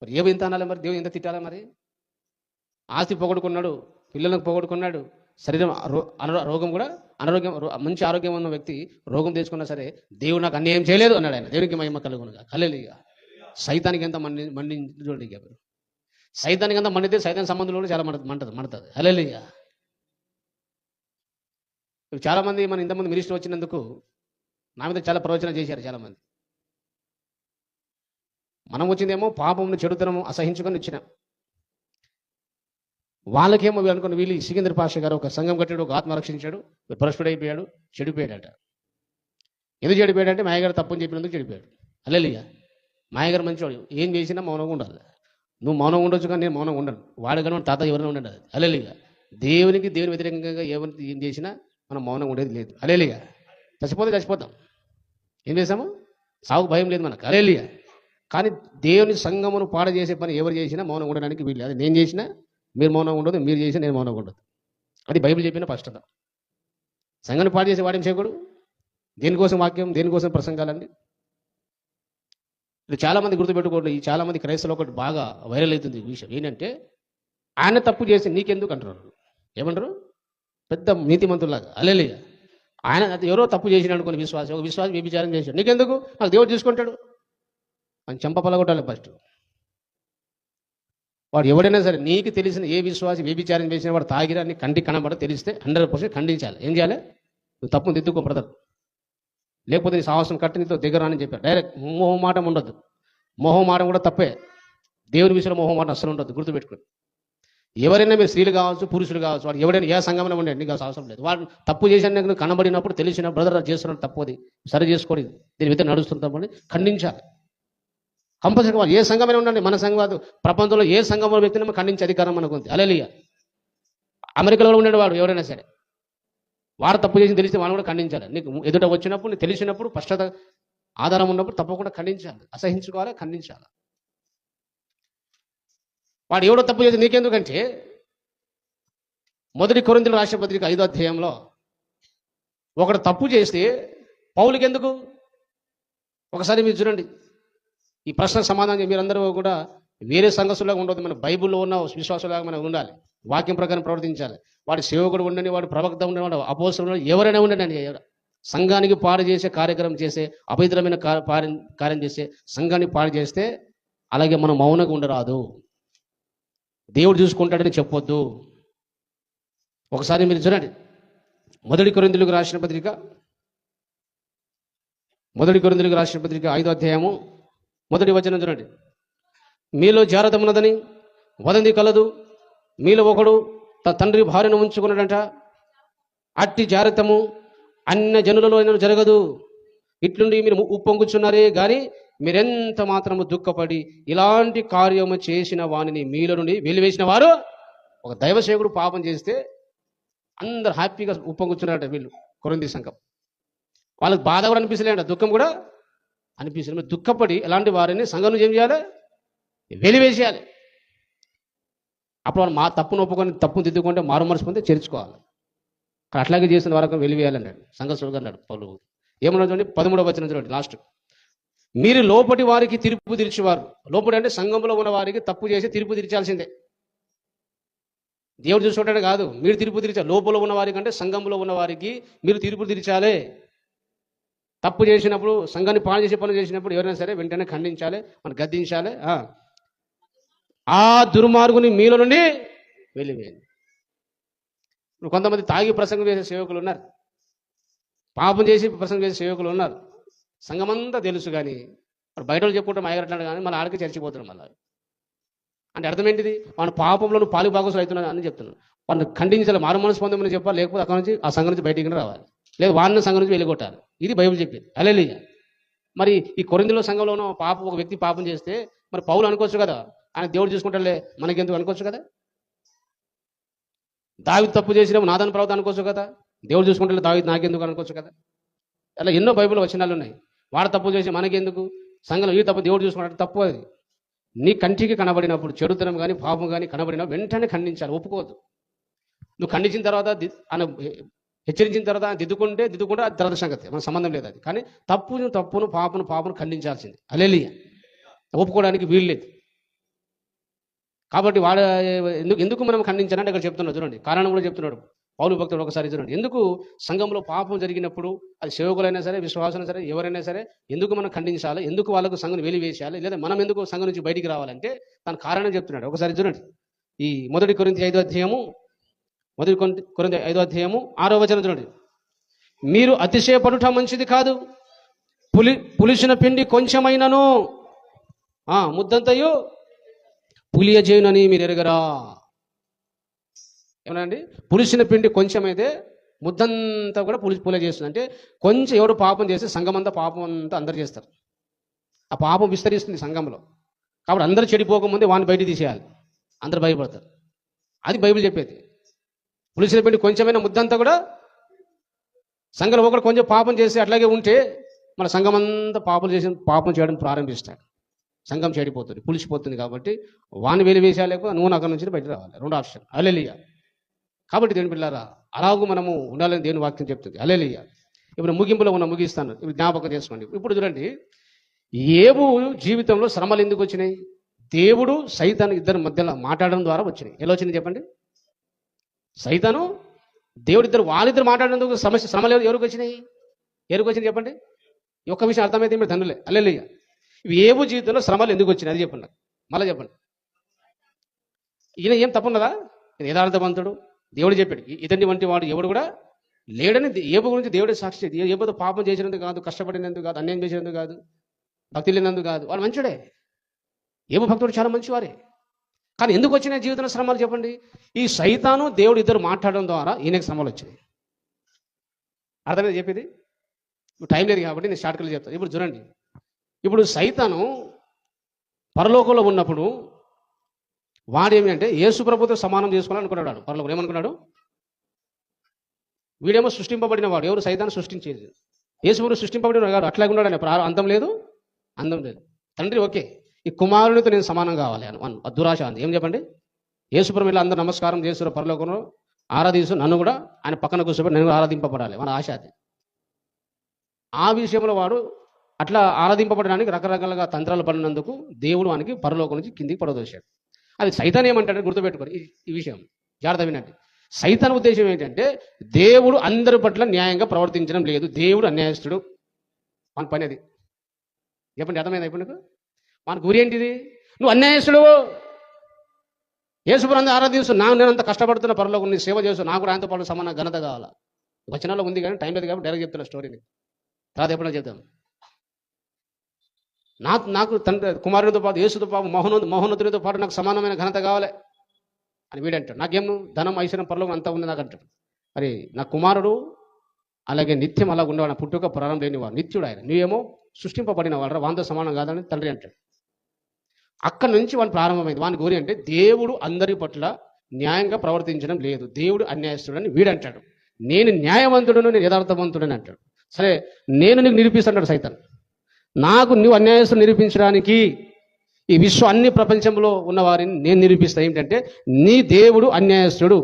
S1: మరి ఏమి ఇంత అనాలి? మరి దేవుడు ఎంత తిట్టాలా? మరి ఆస్తి పోగొట్టుకున్నాడు, పిల్లలకు పోగొట్టుకున్నాడు, శరీరం రోగం కూడా, అనారోగ్యం, మంచి ఆరోగ్యం ఉన్న వ్యక్తి రోగం తెచ్చుకున్నా సరే దేవుడు నాకు అన్యాయం చేయలేదు అన్నాడు ఆయన. దేవునికి మహిమ కలుగునుగా. హల్లెలూయా. సైతానికి ఎంత మండి ఎవరు? సైతానికి అంతా మండితే సైతాన్ సంబంధంలో చాలా మండుతుంది. హల్లెలూయా. చాలామంది మన ఇంతమంది మినిస్టర్ వచ్చినందుకు నా మీద చాలా ప్రవచన చేశారు చాలామంది. మనం వచ్చిందేమో పాపమును, చెడుతనము అసహించుకొని వచ్చినాం. వాళ్ళకేమో అనుకున్న వీళ్ళు సికింద్ర పాష గారు ఒక సంఘం కట్టాడు, ఒక ఆత్మ రక్షించాడు, పరస్పడు అయిపోయాడు, చెడిపోయాడట. ఎందుకు చెడిపోయాడంటే మాయగారు తప్పని చెప్పినందుకు చెడిపోయాడు. హల్లెలూయా. మాయగారు మంచివాడు, ఏం చేసినా మౌనంగా ఉండాలి. నువ్వు మౌనం ఉండొచ్చు కానీ నేను మౌనం ఉండను. వాడు కానీ తాత ఎవరైనా ఉండండి. అది హల్లెలూయా. దేవుని వ్యతిరేకంగా ఏం చేసినా మనం మౌనం ఉండేది లేదు. హల్లెలూయా. చచ్చిపోతాం, ఏం చేసాము? సాగు భయం లేదు మనకు. హల్లెలూయా. కానీ దేవుని సంఘమును పాడ చేసే పని ఎవరు చేసినా మౌనం ఉండడానికి వీళ్ళు. అది నేను చేసినా మీరు మౌనం ఉండదు, మీరు చేసినా నేను మౌనం ఉండదు. అది బైబిల్ చెప్పిన స్పష్టత. సంఘాన్ని పాడు చేసే వాడేం చేయకూడదు. దేనికోసం వాక్యం, దేనికోసం ప్రసంగాలండి. ఇది చాలామంది గుర్తుపెట్టుకోండి. ఈ చాలామంది క్రైస్తవులు ఒకటి బాగా వైరల్ అవుతుంది విషయం ఏంటంటే, ఆయన తప్పు చేసి నీకెందుకు అంటున్నారు. ఏమంటారు? పెద్ద నీతిమంతులాగా. హల్లెలూయా. ఆయన ఎవరో తప్పు చేసినాడు అనుకుని ఒక విశ్వాసం వ్యభిచారం చేశాడు, నీకెందుకు, నాకు దేవుడు తీసుకుంటాడు అని చెంప పలగొట్టాలి ఫస్ట్. వాడు ఎవడైనా సరే, నీకు తెలిసిన ఏ విశ్వాసి వ్యభిచారం చేసిన వాడు తాగిరా నీ కంటికి కనబడ తెలిస్తే 100% ఖండించాలి. ఏం చేయాలి? నువ్వు తప్పును దిద్దుకో బ్రదర్, లేకపోతే నీ సాహసం కట్టి నీతో దగ్గర అని చెప్పాడు. డైరెక్ట్ మొహమాటం ఉండొద్దు. మొహమాటం కూడా తప్పే. దేవుని విషయంలో మొహమాటం అస్సలు ఉండదు. గుర్తుపెట్టుకోండి. ఎవరైనా మీరు స్త్రీలు కావచ్చు, పురుషులు కావచ్చు, వాడు ఎవరైనా ఏ సంఘంలో ఉండండి, నీకు అవసరం లేదు. వాడు తప్పు చేసిన కనబడినప్పుడు తెలిసిన బ్రదర్ చేస్తున్నాడు తప్పది, సరి చేసుకోండి, దీని మీద నడుస్తుంటామని ఖండించాలి. కంపల్సరీ వాళ్ళు ఏ సంఘమైనా ఉండండి, మన సంఘం కాదు, ప్రపంచంలో ఏ సంఘంలో వ్యక్తిని ఖండించే అధికారం మనకు ఉంది. హల్లెలూయా. అమెరికాలో ఉండేవాడు ఎవరైనా సరే, వాడు తప్పు చేసి తెలిస్తే వాళ్ళు కూడా ఖండించాలి. నీకు ఎదుట వచ్చినప్పుడు, నీకు తెలిసినప్పుడు, స్పష్టత ఆధారం ఉన్నప్పుడు తప్పకుండా ఖండించాలి, అసహించుకోవాలి, ఖండించాలి. వాడు ఎవడో తప్పు చేసి నీకెందుకంటే, మొదటి కొరింథీయులకు రాసిన పత్రిక 5వ అధ్యాయంలో ఒకడు తప్పు చేస్తే పౌలుకి ఎందుకు? ఒకసారి మీరు చూడండి. ఈ ప్రశ్నకు సమాధానం మీరందరూ కూడా వేరే సంఘస్థులాగా ఉండదు. మన బైబిల్లో ఉన్న విశ్వాసులాగా మనం ఉండాలి, వాక్యం ప్రకారం ప్రవర్తించాలి. వాడు సేవకుడు ఉండండి, వాడు ప్రవక్త ఉండండి, వాడు అపోస్తలుడు ఉండండి, ఎవరైనా ఉండండి. సంఘానికి పాడు చేసే కార్యక్రమం చేసే, అపవిత్రమైన కార్యం చేసే, సంఘాన్ని పాడు చేస్తే అలాగే మనం మౌనంగా ఉండరాదు. దేవుడు చూసుకుంటాడని చెప్పొద్దు. ఒకసారి మీరు చూడండి, మొదటి కొరింథీయులకు రాసిన పత్రిక 5వ అధ్యాయము 1వ వచనం చూడండి. మీలో జారతమున్నదని వదంతి కలదు, మీలో ఒకడు తన తండ్రి భార్యను ఉంచుకున్నాడంట, అట్టి జారతము అన్య జనులలో జరగదు. ఇట్లుండి మీరు ఉప్పొంగుచున్నారే గాని మీరెంత మాత్రము దుఃఖపడి ఇలాంటి కార్యము చేసిన వానిని మీలో నుండి వెలివేసిన వారు. ఒక దైవసేవకుడు పాపం చేస్తే అందరు హ్యాపీగా ఉప్పొంగుచున్నారట వీళ్ళు కొరింథీ సంఘం. వాళ్ళకి బాధ కూడా అనిపిస్తలేంట, దుఃఖం కూడా అనిపిస్తుంది. మరి దుఃఖపడి ఎలాంటి వారిని సంఘం నుంచి ఏం చేయాలి? వెలివేసేయాలి. అప్పుడు వాళ్ళు మా తప్పును ఒప్పుకొని తప్పును దిద్దుకుంటే మారు మనసు పొంది చేర్చుకోవాలి. అట్లాగే చేసిన వరకు వెలివేయాలన్నాడు సంఘస్థుడుగా అన్నాడు పౌలు. ఏమన్నా చూడండి 13వ వచనం చూడండి లాస్ట్. మీరు లోపటి వారికి తీర్పు తీర్చేవారు. లోపటి అంటే సంఘంలో ఉన్న వారికి తప్పు చేసి తీర్పు తీర్చాల్సిందే. దేవుడు చూసుకుంటాడు కాదు, మీరు తీర్పు తీర్చాలి. లోపల ఉన్న వారికి అంటే సంఘంలో ఉన్న వారికి మీరు తీర్పు తీర్చాలి. తప్పు చేసినప్పుడు, సంఘాన్ని పాడు చేసే పనులు చేసినప్పుడు ఎవరైనా సరే వెంటనే ఖండించాలి, మనం గద్దించాలి. ఆ దుర్మార్గుని మీలో నుండి వెలివేయండి. ఇప్పుడు కొంతమంది తాగి ప్రసంగం చేసే సేవకులు ఉన్నారు, పాపం చేసి ప్రసంగం చేసే సేవకులు ఉన్నారు. సంఘమంతా తెలుసు కానీ వాడు బయట చెప్పుకుంటే మాయగట్టాడు కానీ మళ్ళీ ఆడికి చర్చిపోతున్నాడు. మళ్ళీ అంటే అర్థం ఏంటిది? వాడు పాపంలో పాలు భాగస్వాములు అవుతున్నాడు అని చెప్తున్నాడు. వాడిని ఖండించాలి, మారు మనసు పొందమని చెప్పాలి, లేకపోతే అక్కడ నుంచి ఆ సంఘం నుంచి బయటికి రావాలి, లేదు వాడిని సంఘం నుంచి వెళ్ళగొట్టాలి. ఇది బైబిల్ చెప్పేది. హల్లెలూయా. మరి ఈ కొరింథీయుల సంఘంలో ఉన్న ఒక వ్యక్తి పాపం చేస్తే మరి పౌలు అనుకోవచ్చు కదా, ఆయన దేవుడు చూసుకుంటాడులే మనకెందుకు అనుకోవచ్చు కదా. దావీదు తప్పు చేసినప్పుడు నాదన ప్రవక్త అనుకోవచ్చు కదా, దేవుడు చూసుకుంటే దావీదు నాకెందుకు అనుకోవచ్చు కదా. అలా ఎన్నో బైబిల్ వచనాలు ఉన్నాయి. వాడు తప్పు చేసి మనకెందుకు, సంఘంలో ఈ తప్పు దేవుడు చూసుకుంటే తప్పు. అది నీ కంటికి కనబడినప్పుడు చెడుతనం కానీ పాపం కానీ కనబడినప్పుడు వెంటనే ఖండించాలి, ఒప్పుకోవద్దు. నువ్వు ఖండించిన తర్వాత ఆయన హెచ్చరించిన తర్వాత దిద్దుకుంటే అది తర్వాత సంగతి, మన సంబంధం లేదు అది. కానీ తప్పును పాపను ఖండించాల్సింది. హల్లెలూయా. ఒప్పుకోవడానికి వీలు లేదు. కాబట్టి వాడు ఎందుకు మనం ఖండించాలంటే ఇక్కడ చెప్తున్నాడు చూడండి, కారణం కూడా చెప్తున్నాడు పౌలు భక్తుడు. ఒకసారి చూడండి, ఎందుకు సంఘంలో పాపం జరిగినప్పుడు అది సేవకులైనా సరే విశ్వాసులైనా సరే ఎవరైనా సరే ఎందుకు మనం ఖండించాలి, ఎందుకు వాళ్ళకు సంఘం వెలివేసేయాలి, లేదా మనం ఎందుకు సంఘం నుంచి బయటికి రావాలంటే దాని కారణం చెప్తున్నాడు. ఒకసారి చూడండి, ఈ మొదటి కొరింథీ 5వ అధ్యాయము 6వ వచనం చూడండి. మీరు అతిశయపడుట మంచిది కాదు, పులిసిన పిండి కొంచెమైనను ముద్దంతయు పులియజేయునని మీరు ఎరగరా. ఏమనండి? పులిసిన పిండి కొంచెం అయితే ముద్దంతా కూడా పులియ చేస్తుంది. అంటే కొంచెం ఎవడు పాపం చేస్తే సంఘం అంతా పాపం అంతా అందరు చేస్తారు. ఆ పాపం విస్తరిస్తుంది సంఘంలో. కాబట్టి అందరూ చెడిపోకముందే వాడిని బయట తీసేయాలి, అందరు భయపడతారు. అది బైబిల్ చెప్పేది. పులిసిన పిండి కొంచెమైనా ముద్దంతా కూడా సంఘంలో ఒకడు కొంచెం పాపం చేసి అట్లాగే ఉంటే మన సంఘం అంతా పాపం చేయడం ప్రారంభిస్తాడు. సంఘం చెడిపోతుంది, పులిసిపోతుంది. కాబట్టి వాడిని వెలివేసా, లేకపోతే నువ్వు అక్కడి నుంచి బయట రావాలి. 2వ ఆప్షన్. హల్లెలూయా. కాబట్టి దేవుని పిల్లారా, అలాగూ మనము ఉండాలని దేవుని వాక్యం చెప్తుంది. హల్లెలూయా. ఇప్పుడు ముగింపులో ముగిస్తాను, ఇప్పుడు జ్ఞాపకం చేసుకోండి. ఇప్పుడు చూడండి, యోబు జీవితంలో శ్రమలు ఎందుకు వచ్చినాయి? దేవుడు సైతాను ఇద్దరి మధ్యలో మాట్లాడడం ద్వారా వచ్చినాయి. ఎలా వచ్చింది చెప్పండి? సైతాను దేవుడిద్దరు వాళ్ళిద్దరు మాట్లాడేందుకు శ్రమలు ఎవరికి వచ్చినాయి? చెప్పండి. ఈ ఒక్క విషయం అర్థమైతే మీరు తండ్రులే. హల్లెలూయా. ఇవి యోబు జీవితంలో శ్రమలు ఎందుకు వచ్చినాయి అది చెప్పండి, మళ్ళీ చెప్పండి. ఈయన ఏం తప్పున్నదా? యథార్థవంతుడు, దేవుడు చెప్పాడు ఇతని వంటి వాడు ఎవడు కూడా లేడని. యోబు గురించి దేవుడే సాక్షి. యోబుతో పాపం చేసినందుకు కాదు, కష్టపడినందుకు కాదు, అన్యాయం చేసినందుకు కాదు, భక్తి లేనందుకు కాదు, వాడు మంచుడే. యోబు భక్తుడు చాలా మంచివారే. కానీ ఎందుకు వచ్చినాయి జీవితంలో శ్రమలు చెప్పండి? ఈ సైతాను దేవుడు ఇద్దరు మాట్లాడడం ద్వారా ఈయనకి శ్రమలు వచ్చినాయి. అర్థమైంది చెప్పేది? ఇప్పుడు టైం లేదు కాబట్టి నేను షార్ట్కట్లో చెప్తాను. ఇప్పుడు చూడండి, ఇప్పుడు సైతాను పరలోకంలో ఉన్నప్పుడు వాడేమి అంటే యేసు ప్రభుతో సమానం చేసుకోవాలనుకున్నాడు. వాడు పరలోకం ఏమనుకున్నాడు? వీడేమో సృష్టింపబడిన వాడు. ఎవరు? సైతాన్ని సృష్టించేది. యేసు ప్రభు సృష్టింపబడిన వాడు. అట్లాగే ఉన్నాడు ఆయన. అంతం లేదు, అందం లేదు. తండ్రి ఓకే, ఈ కుమారునితో నేను సమానం కావాలి అని దురాశ అంది. ఏం చెప్పండి? యేసు ప్రభు ఇలా అందరూ నమస్కారం చేస్తున్న పరలోకంలో ఆరాధిస్తూ నన్ను కూడా ఆయన పక్కన కూర్చోబెట్టి నేను ఆరాధింపబడాలి, మన ఆశ అది. ఆ విషయంలో వాడు అట్లా ఆరాధింపబడడానికి రకరకాలుగా తంత్రాలు పడినందుకు దేవుడు వానికి పరలోకం నుంచి కిందికి పడదోశాడు. అది సైతాన్ ఏమంటాడు గుర్తుపెట్టుకోండి ఈ విషయం జాగ్రత్త వినండి. సైతాన్ ఉద్దేశం ఏంటంటే దేవుడు అందరి పట్ల న్యాయంగా ప్రవర్తించడం లేదు, దేవుడు అన్యాయస్తుడు. మన పని అది. చెప్పండి, అర్థమైంది? అయిపోయినాక మన గురి ఏంటిది? నువ్వు అన్యాయస్తుడు, యేసుప్రభుని ఆరాధిస్తూ నేనంత కష్టపడుతున్న పరలోకం నీ సేవ చేస్తూ నాకు కూడా ఆయనతో పాటు సమాన ఘనత కావాలా. వచనాల్లో ఉంది కానీ టైం లేదు కాబట్టి డైరెక్ట్ చెప్తున్నా స్టోరీని, తర్వాత ఎప్పుడైనా చెప్తాం. నాకు తండ్రి కుమారునితో పాటు యేసుతో పాటు మహోన్నతునితో పాటు నాకు సమానమైన ఘనత కావాలి అని వీడంటాడు. నాకేం ధనం ఐశ్వర్యం పరలోకం అంతా ఉంది నాకు అంటాడు. మరి నా కుమారుడు అలాగే నిత్యం అలా ఉండేవాడు, పుట్టుక ప్రారంభం లేనివాడు, నిత్యుడు ఆయన. నువ్వేమో సృష్టింపబడిన వాడు, వాంతో సమానం కాదని తండ్రి అంటాడు. అక్కడి నుంచి వాడు ప్రారంభమైంది. వాని గోరి అంటే దేవుడు అందరి పట్ల న్యాయంగా ప్రవర్తించడం లేదు, దేవుడు అన్యాయస్తుడని వీడంటాడు. నేను న్యాయవంతుడును, నేను యథార్థవంతుడని అంటాడు. సరే, నేను నీకు నిరూపిస్తాడు సైతాన్. నాకు నువ్వు అన్యాయస్తులు నిరూపించడానికి ఈ విశ్వ అన్ని ప్రపంచంలో ఉన్న వారిని నేను నిరూపిస్తా. ఏంటంటే నీ దేవుడు అన్యాయస్తుడు,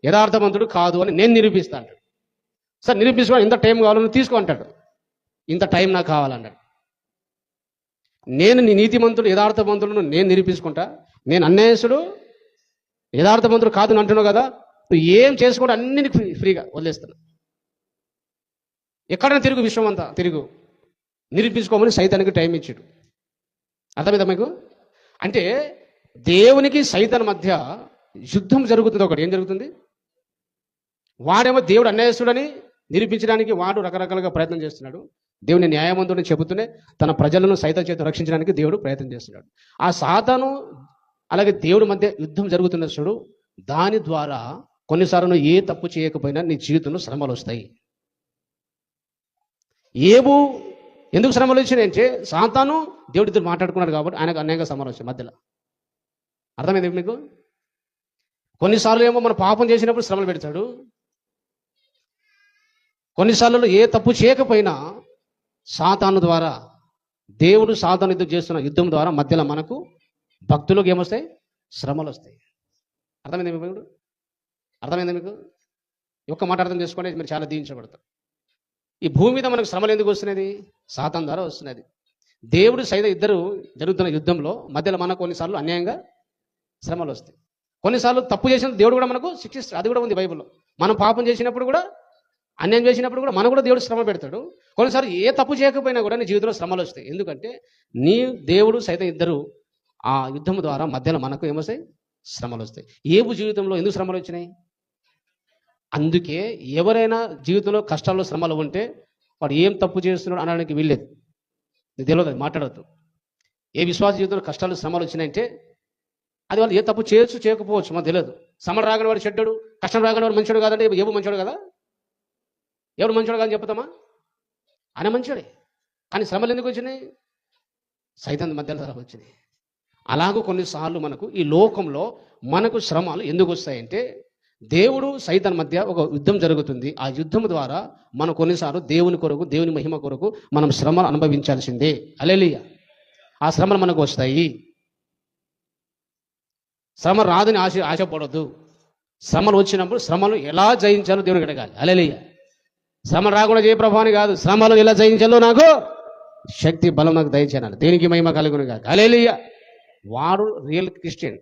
S1: యథార్థవంతుడు కాదు అని నేను నిరూపిస్తా అంటాడు. సార్ నిరూపించుకోవాలి, ఇంత టైం కావాలో నువ్వు తీసుకో అంటాడు. ఇంత టైం నాకు కావాలన్నాడు. నేను నీ నీతిమంతుడు యథార్థవంతుడు నేను నిరూపించుకుంటా. నేను అన్యాయస్తుడు యథార్థవంతుడు కాదు అని అంటున్నావు కదా, నువ్వు ఏం చేసుకోవడం అన్ని నీకు ఫ్రీగా వదిలేస్తున్నా. ఎక్కడైనా తిరుగు, విశ్వం అంతా తిరుగు, నిరూపించుకోమని సైతానికి టైం ఇచ్చాడు. అర్థమైందా మీకు? అంటే దేవునికి సైతాన్ మధ్య యుద్ధం జరుగుతుంది. ఒకటి ఏం జరుగుతుంది, వాడేమో దేవుడు అన్యాయస్తుడని నిరూపించడానికి వాడు రకరకాలుగా ప్రయత్నం చేస్తున్నాడు. దేవుని న్యాయవంతుడిని చెబుతూనే తన ప్రజలను సైతం చేత రక్షించడానికి దేవుడు ప్రయత్నం చేస్తున్నాడు. ఆ సాతాను అలాగే దేవుడి మధ్య యుద్ధం జరుగుతున్న చూడు, దాని ద్వారా కొన్నిసార్లు ఏ తప్పు చేయకపోయినా నీ జీవితంలో శ్రమలు వస్తాయి. ఏబు ఎందుకు శ్రమలు వచ్చినాయంటే సాతాను దేవుడితో మాట్లాడుకున్నాడు కాబట్టి ఆయనకు అన్యాయంగా శ్రమలు వచ్చాయి మధ్యలో. అర్థమైంది మీకు? కొన్నిసార్లు ఏమో మన పాపం చేసినప్పుడు శ్రమలు పెడతాడు. కొన్నిసార్లు ఏ తప్పు చేయకపోయినా సాతాను ద్వారా, దేవుడు సాతాను యుద్ధం చేస్తున్న యుద్ధం ద్వారా మధ్యలో మనకు భక్తులకు ఏమొస్తాయి? శ్రమలు వస్తాయి. అర్థమైంది మీకు? అర్థమైంది మీకు? ఒక్క మాట అర్థం చేసుకోండి, మీరు చాలా దీవించబడతారు. ఈ భూమి మీద మనకు శ్రమలు ఎందుకు వస్తున్నది? సాతాను ద్వారా వస్తున్నది. దేవుడు సైతం ఇద్దరు జరుగుతున్న యుద్ధంలో మధ్యలో మనకు కొన్నిసార్లు అన్యాయంగా శ్రమలు వస్తాయి. కొన్నిసార్లు తప్పు చేసిన దేవుడు కూడా మనకు శిక్షిస్తాడు. అది కూడా ఉంది బైబిల్లో. మనం పాపం చేసినప్పుడు కూడా, అన్యాయం చేసినప్పుడు కూడా మనకు కూడా దేవుడు శ్రమ పెడతాడు. కొన్నిసార్లు ఏ తప్పు చేయకపోయినా కూడా నీ జీవితంలో శ్రమలు వస్తాయి. ఎందుకంటే నీ దేవుడు సైతం ఇద్దరు ఆ యుద్ధం ద్వారా మధ్యలో మనకు ఏమొస్తాయి? శ్రమలు వస్తాయి. ఏబు జీవితంలో ఎందుకు శ్రమలు వచ్చినాయి? అందుకే ఎవరైనా జీవితంలో కష్టాల్లో శ్రమలు ఉంటే వాడు ఏం తప్పు చేస్తున్నాడు అనడానికి వీల్లేదు. నీకు తెలియదు, మాట్లాడద్దు. ఏ విశ్వాస జీవితంలో కష్టాలు శ్రమలు వచ్చినాయంటే అది వాళ్ళు ఏ తప్పు చేయొచ్చు చేయకపోవచ్చు, మాకు తెలియదు. శ్రమలు రాగని వాడు చెడ్డాడు, కష్టం రాగని వాడు మంచోడు కాదంటే ఏబు మంచోడు కదా? ఎవడు మంచోడు కాదని చెప్తామా? ఆయన మంచోడే. కానీ శ్రమలు ఎందుకు వచ్చినాయి? సైతాన్ మధ్యలో వచ్చినాయి. అలాగూ కొన్నిసార్లు మనకు ఈ లోకంలో మనకు శ్రమలు ఎందుకు వస్తాయంటే దేవుడు సైతాన్ మధ్య ఒక యుద్ధం జరుగుతుంది. ఆ యుద్ధం ద్వారా మనం కొన్నిసార్లు దేవుని కొరకు, దేవుని మహిమ కొరకు మనం శ్రమలు అనుభవించాల్సిందే. హల్లెలూయా. ఆ శ్రమలు మనకు వస్తాయి. శ్రమ రాదని ఆశపడద్దు. శ్రమలు వచ్చినప్పుడు శ్రమలు ఎలా జయించాలో దేవునికి అడగాలి. హల్లెలూయా. శ్రమలు రాకుండా జయ ప్రభు అని కాదు, శ్రమలు ఎలా జయించాలో నాకు శక్తి బలం నాకు దయచేయాలి. దేనికి మహిమ కలుగును కాదు. హల్లెలూయా. వాడు రియల్ క్రిస్టియన్.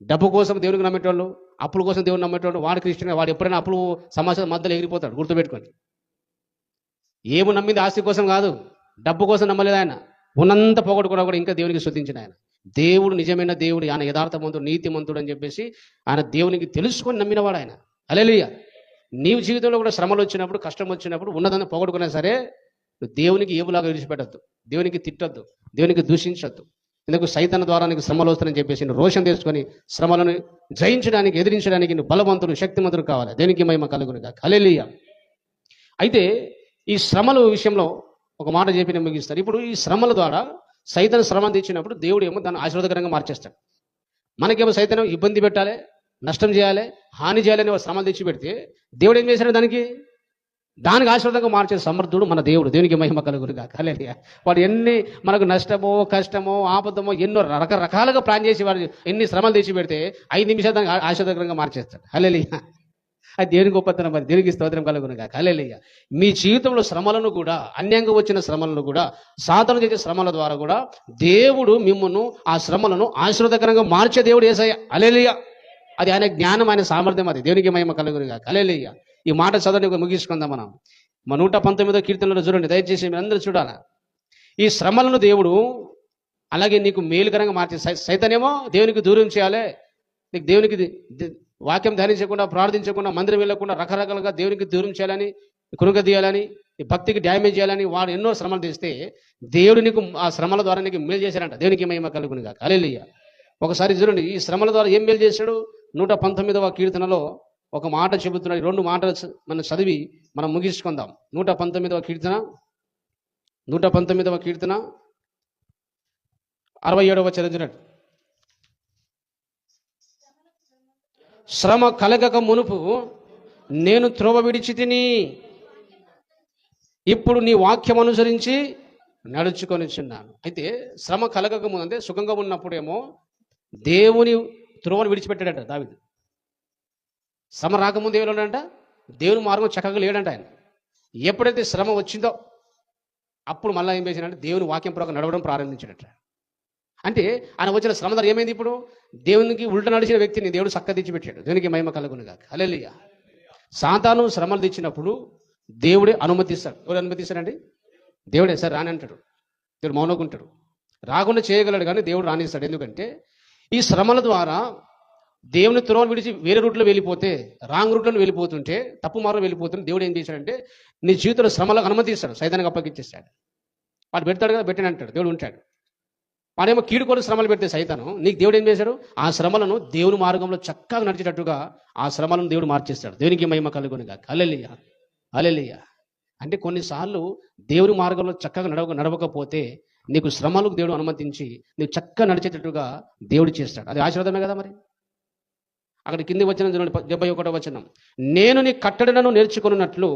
S1: డబ్బు కోసం దేవునికి నమ్మేటోళ్ళు, అప్పుల కోసం దేవుని నమ్మేటోళ్ళు వాడు క్రిస్టియన్. వాడు ఎప్పుడైనా అప్పులు సమాజం మధ్యలో ఎగిరిపోతాడు, గుర్తుపెట్టుకోండి. ఏమి నమ్మింది ఆస్తి కోసం కాదు, డబ్బు కోసం నమ్మలేదు ఆయన. ఉన్నంత పోగొట్టుకున్నా కూడా ఇంకా దేవునికి స్తుతించిన ఆయన. దేవుడు నిజమైన దేవుడు, ఆయన యథార్థవంతుడు, నీతిమంతుడు అని చెప్పేసి ఆయన దేవునికి తెలుసుకొని నమ్మినవాడు ఆయన. హల్లెలూయా. నీవు జీవితంలో కూడా శ్రమలు వచ్చినప్పుడు, కష్టం వచ్చినప్పుడు ఉన్నదాన్ని పోగొట్టుకున్నా సరే నువ్వు దేవునికి ఏబులాగా విడిచిపెట్టద్దు, దేవునికి తిట్టద్దు, దేవునికి దూషించద్దు. ఎందుకు? సైతాన్ ద్వారా నీకు శ్రమలు వస్తాయని చెప్పేసి నువ్వు రోషం తెచ్చుకొని శ్రమలను జయించడానికి, ఎదిరించడానికి నువ్వు బలవంతుడు, శక్తిమంతుడు కావాలి. దేనికి మహిమ కలుగును గాక. హల్లెలూయా. అయితే ఈ శ్రమల విషయంలో ఒక మాట చెప్పి నేను ముగిస్తాను. ఇప్పుడు ఈ శ్రమల ద్వారా సైతాన్ శ్రమ తెచ్చినప్పుడు దేవుడు ఏమో దాన్ని ఆశీర్వాదకరంగా మార్చేస్తాడు. మనకేమో సైతాన్ ఇబ్బంది పెట్టాలి, నష్టం చేయాలి, హాని చేయాలని శ్రమలు తెచ్చి పెడితే దేవుడు ఏం చేశాడు? దానికి ఆశీర్వాదంగా మార్చే సమర్థుడు మన దేవుడు. దేవునికి మహిమ కలుగును గాక. హల్లెలూయా. వాడు ఎన్ని మనకు నష్టమో, కష్టమో, ఆపదమో ఎన్నో రకరకాలుగా ప్లాన్ చేసి వాడు ఎన్ని శ్రమలు తెచ్చి పెడితే 5 నిమిషాలు దానికి ఆశీర్వాదకరంగా మార్చేస్తాడు. హల్లెలూయా. అది దేవునికి గొప్పతనం, మరి దేవునికి స్తోత్రం కలుగును గాక. హల్లెలూయా. మీ జీవితంలో శ్రమలను కూడా, అన్యంగా వచ్చిన శ్రమలను కూడా, సాధన చేసే శ్రమల ద్వారా కూడా దేవుడు మిమ్మల్ని ఆ శ్రమలను ఆశీర్వాదకరంగా మార్చే దేవుడు యేసయ్య. హల్లెలూయా. అది ఆయన జ్ఞానం, ఆయన సామర్థ్యం. అది దేవునికి మహిమ కలుగును గాక. హల్లెలూయా. ఈ మాట చదవని ముగించుకుందాం మనం. 119వ కీర్తనలో చూడండి, దయచేసి మీరు అందరూ చూడాలి. ఈ శ్రమలను దేవుడు అలాగే నీకు మేలుకరంగా మార్చే. సైతానేమో దేవునికి దూరం చేయాలి, నీకు దేవునికి వాక్యం ధ్యానించకుండా, ప్రార్థించకుండా, మందిరం వెళ్ళకుండా రకరకాలుగా దేవునికి దూరం చేయాలని, కునుకదీయాలని, భక్తికి డ్యామేజ్ చేయాలని వాడు ఎన్నో శ్రమలు తెస్తే దేవుడు నీకు ఆ శ్రమల ద్వారా నీకు మేలు చేశాడంట. దేవునికి మహిమ కలుగును గాక. హల్లెలూయా. ఒకసారి చూడండి, ఈ శ్రమల ద్వారా ఏం మేలు చేశాడు? 119వ కీర్తనలో ఒక మాట చెబుతున్నాడు. 2 మాటలు మనం చదివి మనం ముగించుకుందాం. 119వ కీర్తన 67వ చదివినట్టు. శ్రమ కలగక మునుపు నేను త్రోవ విడిచి తిని ఇప్పుడు నీ వాక్యం అనుసరించి నడుచుకొనిచున్నాను. అయితే శ్రమ కలగక ముందంటే సుఖంగా ఉన్నప్పుడేమో దేవుని త్రోవను విడిచిపెట్టాడట దావీదు. శ్రమ రాకముందు ఏమన్నాడంట? దేవుని మార్గం చక్కగా లేడంట ఆయన. ఎప్పుడైతే శ్రమ వచ్చిందో అప్పుడు మళ్ళీ ఏం చేశాడంటే దేవుని వాక్యం ప్రకారం నడవడం ప్రారంభించాడట. అంటే ఆయన వచ్చిన శ్రమ ద్వారా ఏమైంది? ఇప్పుడు దేవునికి ఉల్ట నడిచిన వ్యక్తిని దేవుడు చక్కగా తెచ్చిపెట్టాడు. దేవునికి మహిమ కలుగును గాక. హల్లెలూయా. సాతాను శ్రమలు తెచ్చినప్పుడు దేవుడే అనుమతిస్తాడు. ఎవరు అనుమతిస్తాడండి? దేవుడే. సార్ రాని అంటాడు. దేవుడు మౌనంగా ఉంటాడు. రాకుండా చేయగలడు కానీ దేవుడు రానిస్తాడు. ఎందుకంటే ఈ శ్రమల ద్వారా దేవుని త్రోవను విడిచి వేరే రూట్లో వెళ్ళిపోతే, రాంగ్ రూట్లో వెళ్ళిపోతుంటే, తప్పు మార్గం వెళ్ళిపోతుంటే దేవుడు ఏం చేశాడంటే నీ జీవితంలో శ్రమలకు అనుమతిస్తాడు. సైతానికి అప్పగించేస్తాడు. వాడు పెడతాడు కదా, పెట్టాను అంటాడు. దేవుడు ఉంటాడు. వాడేమో కీడుకొని శ్రమలు పెడితే సైతాను, నీకు దేవుడు ఏం చేశాడు? ఆ శ్రమలను దేవుని మార్గంలో చక్కగా నడిచేటట్టుగా ఆ శ్రమలను దేవుడు మార్చేస్తాడు. దేవునికి మహిమ కలుగును గాక. హల్లెలూయా. హల్లెలూయా. అంటే కొన్నిసార్లు దేవుని మార్గంలో చక్కగా నడవకపోతే నీకు శ్రమలకు దేవుడు అనుమతించి నీవు చక్కగా నడిచేటట్టుగా దేవుడు చేస్తాడు. అది ఆశీర్వాదమే కదా. మరి అక్కడ కింది వచనం చూడండి, 71వ వచనం. నేను నీ కట్టడలను నేర్చుకున్నట్లు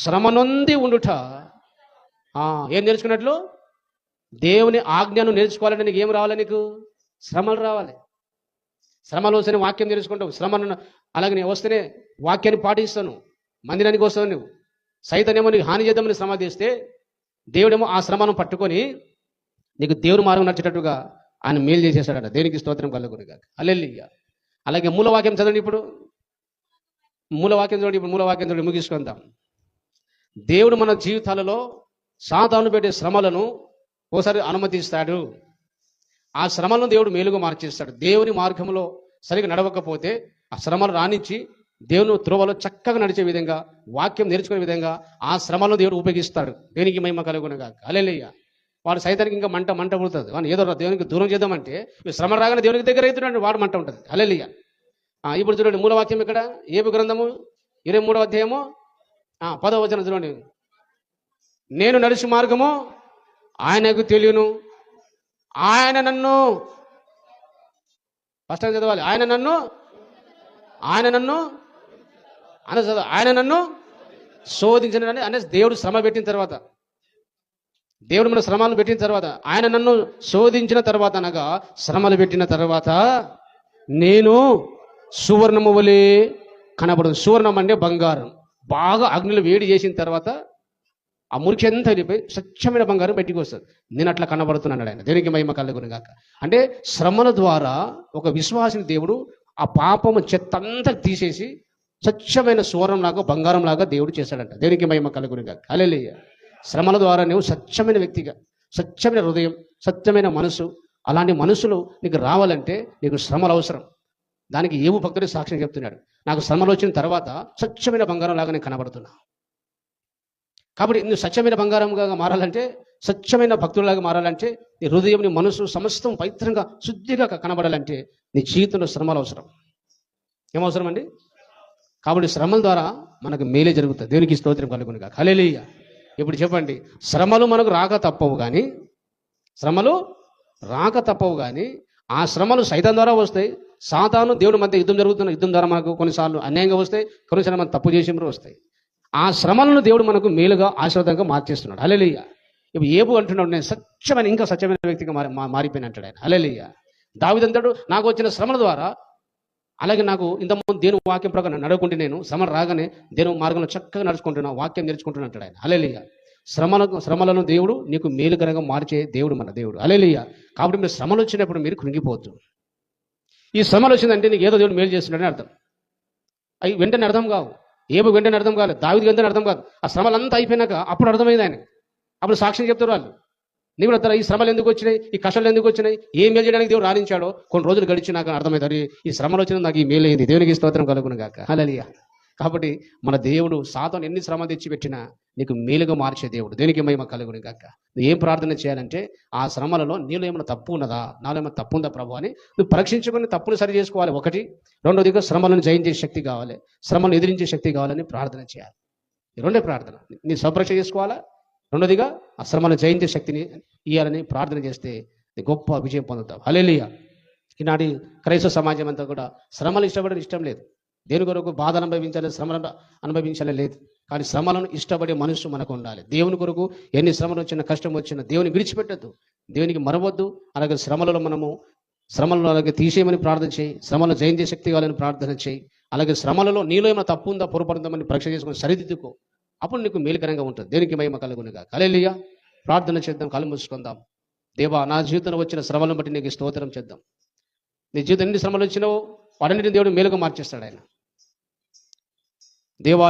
S1: శ్రమ నొంది ఉండుట. ఏం నేర్చుకున్నట్లు? దేవుని ఆజ్ఞను నేర్చుకోవాలంటే నీకు ఏం రావాలి? నీకు శ్రమలు రావాలి. శ్రమలు వస్తేనే వాక్యం నేర్చుకుంటావు. శ్రమను అలాగే వస్తేనే వాక్యాన్ని పాటిస్తాను. మందిరానికి వస్తావు. నువ్వు సైతనేమో నీకు హాని చేద్దామని శ్రమ చేస్తే దేవుడేమో ఆ శ్రమను పట్టుకొని నీకు దేవుని మార్గం నచ్చేటట్టుగా ఆయన మేలు చేసేసాడట. దేనికి స్తోత్రం కలుగును గాక. హల్లెలూయా. అలాగే మూలవాక్యం చదవండి. ఇప్పుడు మూలవాక్యం చూడండి, ముగించుకుందాం. దేవుడు మన జీవితాలలో సాతాను పెట్టే శ్రమలను ఓసారి అనుమతిస్తాడు. ఆ శ్రమలను దేవుడు మేలుగా మార్చేస్తాడు. దేవుని మార్గంలో సరిగా నడవకపోతే ఆ శ్రమలు రానిచ్చి దేవుని త్రోవలో చక్కగా నడిచే విధంగా, వాక్యం నేర్చుకునే విధంగా ఆ శ్రమలను దేవుడు ఉపయోగిస్తాడు. దేనికి మహిమ కలుగును గాక. హల్లెలూయా. వాడు సైతానికి ఇంకా మంట పుడుతుంది. వాడు ఏదో దేవునికి దూరం చేద్దామంటే శ్రమ రాగానే దేవునికి దగ్గర అవుతున్నాడు, వాడు మంట ఉంటుంది. హల్లెలూయా. ఇప్పుడు చూడండి మూలవాక్యం ఇక్కడ ఏబు గ్రంథము 23వ అధ్యాయము 10వ వచనం చూడండి. నేను నడిచి మార్గము ఆయనకు తెలియను, ఆయన నన్ను ఫస్ట్ చదవాలి. ఆయన నన్ను శోధించిన అనే దేవుడు శ్రమ పెట్టిన తర్వాత, దేవుడు మన శ్రమలు పెట్టిన తర్వాత, ఆయన నన్ను శోధించిన తర్వాత అనగా శ్రమలు పెట్టిన తర్వాత నేను సువర్ణము వలె కనబడదు. సువర్ణం అంటే బంగారం. బాగా అగ్నిలో వేడి చేసిన తర్వాత ఆ మురికి అంతా వెళ్ళిపోయి స్వచ్ఛమైన బంగారం బయటికి వస్తుంది. నేను అట్లా కనబడుతున్నాడు ఆయన. దేవునికి మహిమ కలుగును గాక. అంటే శ్రమల ద్వారా ఒక విశ్వాసిని దేవుడు ఆ పాపము చెత్తంతా తీసేసి స్వచ్ఛమైన సువర్ణం లాగా, బంగారం లాగా దేవుడు చేశాడంట. దేవునికి మహిమ కలుగును గాక. హల్లెలూయా. శ్రమల ద్వారా నువ్వు స్వచ్ఛమైన వ్యక్తిగా, స్వచ్ఛమైన హృదయం, స్వచ్ఛమైన మనసు, అలాంటి మనసులు నీకు రావాలంటే నీకు శ్రమలు అవసరం. దానికి ఏవు భక్తుడి సాక్ష్యం చెప్తున్నాడు. నాకు శ్రమలు వచ్చిన తర్వాత స్వచ్ఛమైన బంగారం లాగా నేను కనబడుతున్నా. కాబట్టి నువ్వు స్వచ్ఛమైన బంగారంగా మారాలంటే, స్వచ్ఛమైన భక్తుడిలాగా మారాలంటే, నీ హృదయం, నీ మనసు సమస్తం పవిత్రంగా శుద్ధిగా కనబడాలంటే నీ జీవితంలో శ్రమలు అవసరం. ఏమవసరం అండి? కాబట్టి శ్రమల ద్వారా మనకు మేలే జరుగుతుంది. దేవునికి స్తోత్రం కలుగును గాక. హల్లెలూయా. ఇప్పుడు చెప్పండి, శ్రమలు మనకు రాక తప్పవు కానీ ఆ శ్రమలు సైతం ద్వారా వస్తాయి. సాతాను దేవుడి మధ్య యుద్ధం ద్వారా మనకు కొన్నిసార్లు అన్యాయంగా వస్తాయి, కొన్నిసార్లు మనం తప్పు చేసి వస్తాయి. ఆ శ్రమలను దేవుడు మనకు మేలుగా, ఆశీర్వాదంగా మార్చేస్తున్నాడు. హల్లెలూయా. ఇప్పుడు ఏబు అంటున్నాడు, నేను ఇంకా స్వచ్ఛమైన వ్యక్తిగా మారిపోయిన అంటాడు ఆయన. హల్లెలూయా. దావీదు అంటాడు, నాకు వచ్చిన శ్రమల ద్వారా, అలాగే నాకు ఇంతకుముందు దేవుని వాక్యం ప్రకారం నడవకుంటే నేను శ్రమ రాగానే దేవుని మార్గంలో చక్కగా నడుచుకుంటున్నా, వాక్యం నేర్చుకుంటున్నా అంటాడు ఆయన. హల్లెలూయా. శ్రమలను దేవుడు నీకు మేలుకరంగా మార్చే దేవుడు మన దేవుడు. హల్లెలూయా. కాబట్టి మీరు శ్రమలు వచ్చినప్పుడు మీరు కృంగిపోవద్దు. ఈ శ్రమలు వచ్చిందంటే నీకు ఏదో దేవుడు మేలు చేస్తున్నాడని అర్థం. అవి వెంటనే అర్థం కావు. ఏమో వెంటనే అర్థం కాలేదు, దావీదుకి వెంటనే అర్థం కాదు. ఆ శ్రమలంతా అయిపోయినాక అప్పుడు అర్థమైంది ఆయన. అప్పుడు సాక్ష్యం చెప్తారు వాళ్ళు. నీకు కూడా ఈ శ్రమలు ఎందుకు వచ్చినాయి, ఈ కష్టాలు ఎందుకు వచ్చినాయి, ఏం మేలు చేయడానికి దేవుడు రాణించాడో కొన్ని రోజులు గడిచి నాకు అర్థమవుతారు. ఈ శ్రమలు వచ్చినా నాకు ఈ మేలైంది. దేవునికి స్తోత్రం కలుగును గాక. హల్లెలూయా. కాబట్టి మన దేవుడు సాతాను ఎన్ని శ్రమ తెచ్చిపెట్టినా నీకు మేలుగా మార్చే దేవుడు. దేనికి మహిమ కలుగును గాక. నువ్వు ఏం ప్రార్థన చేయాలంటే, ఆ శ్రమలలో నీలో ఏమైనా తప్పు ఉన్నదా, నాలో ఏమైనా తప్పు ఉందా ప్రభు అని నువ్వు పరీక్షించుకొని తప్పును సరి చేసుకోవాలి. ఒకటి. రెండోదిగా శ్రమలను జయించే శక్తి కావాలి, శ్రమలను ఎదిరించే శక్తి కావాలని ప్రార్థన చేయాలి. ఈ రెండే ప్రార్థన. నీ స్వపరీక్ష చేసుకోవాలా, రెండోదిగా ఆ శ్రమలను జయించే శక్తిని ఇవ్వాలని ప్రార్థన చేస్తే నీ గొప్ప విజయం పొందుతావు. హల్లెలూయా. ఈనాటి క్రైస్తవ సమాజం అంతా కూడా శ్రమలు ఇష్టం లేదు. దేని కొరకు బాధ అనుభవించాలి, శ్రమలను అనుభవించాలి లేదు. కానీ శ్రమలను ఇష్టపడే మనసు మనకు ఉండాలి. దేవుని కొరకు ఎన్ని శ్రమలు వచ్చినా, కష్టం వచ్చినా దేవుని విడిచిపెట్టద్దు, దేవునికి మరవద్దు. అలాగే శ్రమలలో అలాగే తీసేయమని ప్రార్థన చేయి, శ్రమలో జయించే శక్తి కావాలని ప్రార్థన చేయి. అలాగే శ్రమలలో నీలో ఏమైనా తప్పు ఉందా, పొరపడుతుందని పరీక్ష చేసుకొని సరిదిద్దుకో. అప్పుడు నీకు మేలుకరంగా ఉంటుంది. దేనికి మహిమ కలుగునుగా. హల్లెలూయా. ప్రార్థన చేద్దాం, కళ్ళు మూసుకుందాం. దేవా, నా జీవితంలో వచ్చిన శ్రమలను బట్టి నీకు స్తోత్రం చేద్దాం. నీ జీవితం ఎన్ని శ్రమలు వచ్చినావో వాటన్నిటిని దేవుడు మేలుగా మార్చేస్తాడు ఆయన. దేవా